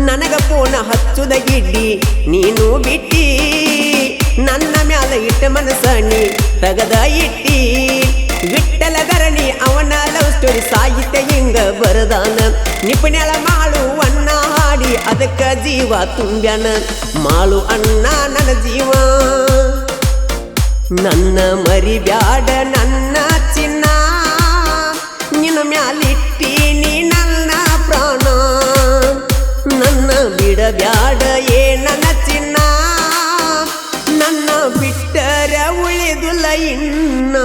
ನನಗ ಪೋಣ ಹಚ್ಚುದ ಗಿಡ್ಡಿ ನೀನು ಬಿಟ್ಟಿ ನನ್ನ ಮ್ಯಾಲ ಇಟ್ಟ ಮನಸ್ಸಣಿ ತಗದ ಇಟ್ಟಿ ವಿಠ್ಠಲ ಧರಣಿ ಅವನ ಲವ್ ಸ್ಟೋರಿ ಸಾಹಿತ್ಯ ಹಿಂಗ ಬರದಾನ ನಿಪುಣಳ ಮಾಳು ಅಣ್ಣ ಹಾಡಿ ಅದಕ್ಕ ಜೀವ ತುಂಬ್ಯಾನ ಮಾಳು ಅಣ್ಣ ನನ್ನ ಜೀವ ನನ್ನ ಮರಿಬ್ಯಾಡ ನನ್ನ ಚಿನ್ನ ನಿನ್ನ ಮ್ಯಾಲಿಟ್ಟೀನಿ ನನ್ನ ಪ್ರಾಣ ನನ್ನ ಬಿಡಬ್ಯಾಡ ನನ್ನ ಚಿನ್ನ ನನ್ನ ಬಿಟ್ಟರ ಉಳಿದುಲ್ಲ ಇನ್ನ.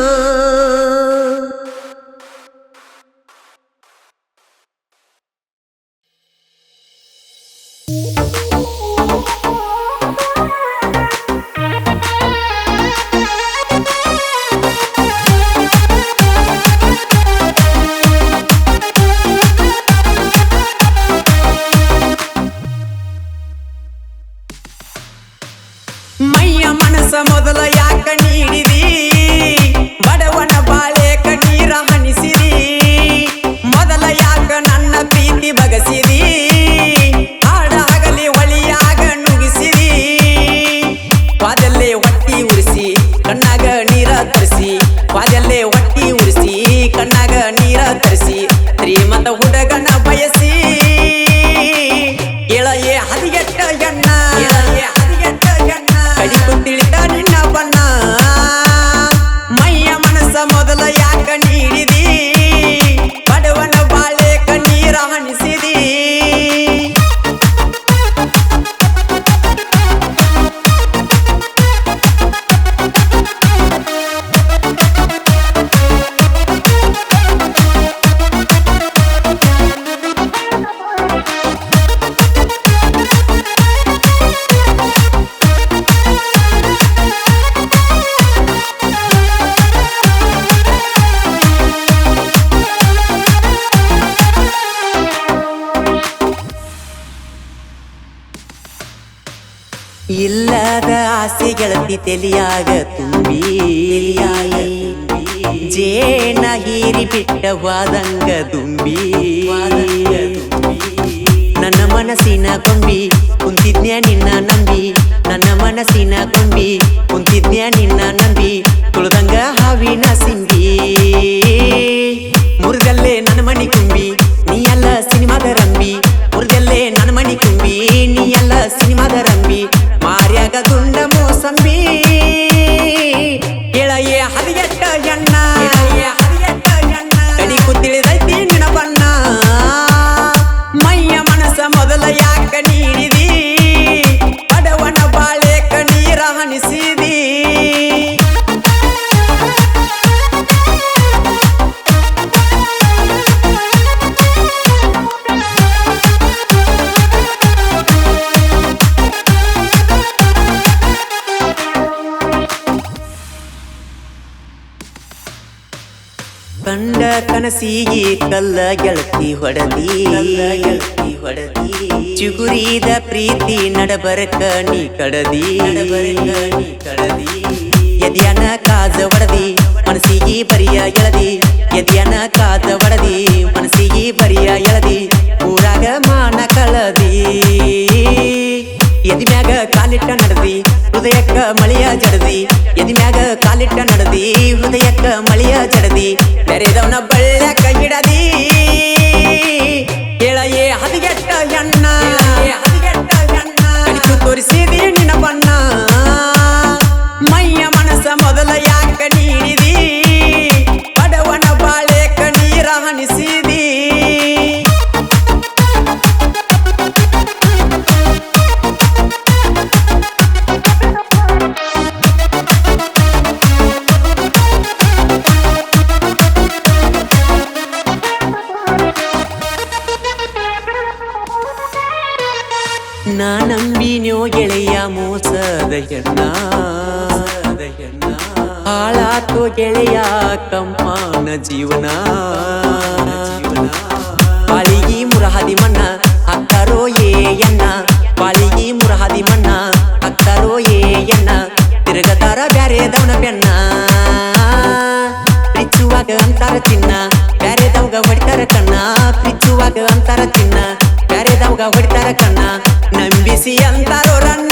ಇಲ್ಲದ ಆಸೆ ಗೆಳತಿ ತೆಲಿಯಾಗ ತುಂಬಿ ಜೇನ ಹೀರಿ ಬಿಟ್ಟ ವಾದಂಗ ದುಂಬಿ ನನ್ನ ಮನಸ್ಸಿನ ಕೊಂಬಿ ಕುಂತಿದ್ನ್ಯ ನಿನ್ನ ನಂಬಿ ನನ್ನ ಮನಸ್ಸಿನ ಕೊಂಬಿ ಕುಂತಿದ್ನ್ಯ ನಿನ್ನ ನಂಬಿ ತುಳಿದಂಗ ಹಾವಿನ ಸಿಂಗಿ ಮುರಿದಲ್ಲೇ ನನ್ನ ಮಣಿ ಕುಂಬಿ ನೀ ಎಲ್ಲ ಸಿನಿಮಾದ ರಂಬಿ ಮುರಿದಲ್ಲೇ ನನ್ನ ಮಣಿ ಕುಂಬಿ ನೀ ಎಲ್ಲ ಸಿನಿಮಾದ ರಂಬಿ ಮಾರ್ಯಾಗ ದುಂಡ ಮೋಸಂಬಿ ಕೆಳಯೇ ಹದಿಗೆಟ್ಟ ಎಣ್ಣ ಕಡಿ ಕುತ್ತಿಳಿದೈತಿ ನಿನ್ನ ಬಣ್ಣ ಮೈಯ ಮನಸ ಮೊದಲ ಯಾಕ ನೀಡಿದಿ ಬಡವನ ಬಾಳೆ ಕಣ್ಣೀರ ಹನಿಸಿದಿ ಕಂಡ ಕನಸಿಗೆ ಕಲ್ಲ ಗೆಳತಿ ಹೊಡದಿ ಚಿಗುರಿದ ಪ್ರೀತಿ ನಡಬರಕ ನೀ ಕಡದಿ ಎದ್ಯಾನ ಕಾಜ ಒಡದಿ ಮನಸ್ಸಿಗೆ ಬರಿಯ ಎಳದಿ ಎದ್ಯಾನ ಕಾಜ ಒಡದಿ ಮನಸ್ಸಿಗೆ ಬರಿಯ ಎಳದಿ ಊರಾಗ ಮಾನ ಕಳದಿ ಎದಿ ಮ್ಯಾಗ ಕಾಲಿಟ್ಟ ನಡದಿ ಹೃದಯಕ್ಕ ಮಳೆಯ ಜಡದಿ ಎದಿ ಮ್ಯಾಗ ಕಾಲಿಟ್ಟ ನಡದಿ ಹೃದಯಕ್ಕ ಮಳೆಯ ಜಡದಿ ಬೆರೆದವನ ಬಳ್ಳ್ಯಾಕ ಹಿಡದಿ ಕೆಳಯೇ ಹದಿಗೆಟ್ಟ ಎಣ್ಣ ಕಡಿತು ತೋರಿಸಿದಿ ನಿನ್ನ ಬಣ್ಣ ಮೈಯ ಮನಸ ಮೊದಲ ಯಾಕ ನೀಡಿದಿ ಬಡವನ ಬಾಳೆ ಕಣ್ಣೀರ ಹನಿಸಿದಿ ನಾ ನಂಬಿನ್ಯೋ ಗೆಳೆಯ ಮೋಸದ ಹೆಣ್ಣ ಹಾಳಾತೋ ಗೆಳೆಯ ಕಮ್ಮಾನ ಜೀವನ ಪಾಳಿಗಿ ಮುರಹದಿ ಮಣ್ಣ ಹಾಕ್ತಾರೋ ಏಯನ್ನ ಪಾಳಿಗಿ ಮುರಹದಿ ಮಣ್ಣ ಹಾಕ್ತಾರೋ ಏಯನ್ನ ತಿರುಗತಾರ ಬ್ಯಾರೆದವನ ಬೆನ್ನ ಪ್ರೀಚುವಾಗ ಅಂತಾರ ಚಿನ್ನ ಬ್ಯಾರೆದವ್ಗ ಹೊಡಿತಾರ ಕಣ್ಣ ಪ್ರೀಚುವಾಗ ಅಂತಾರ ಚಿನ್ನ ಬ್ಯಾರೆದವ್ಗ ಹೊಡಿತಾರ ಕಣ್ಣ ನಂಬಿಸಿ ಅಂತಾರೋ ರಣ್ಣ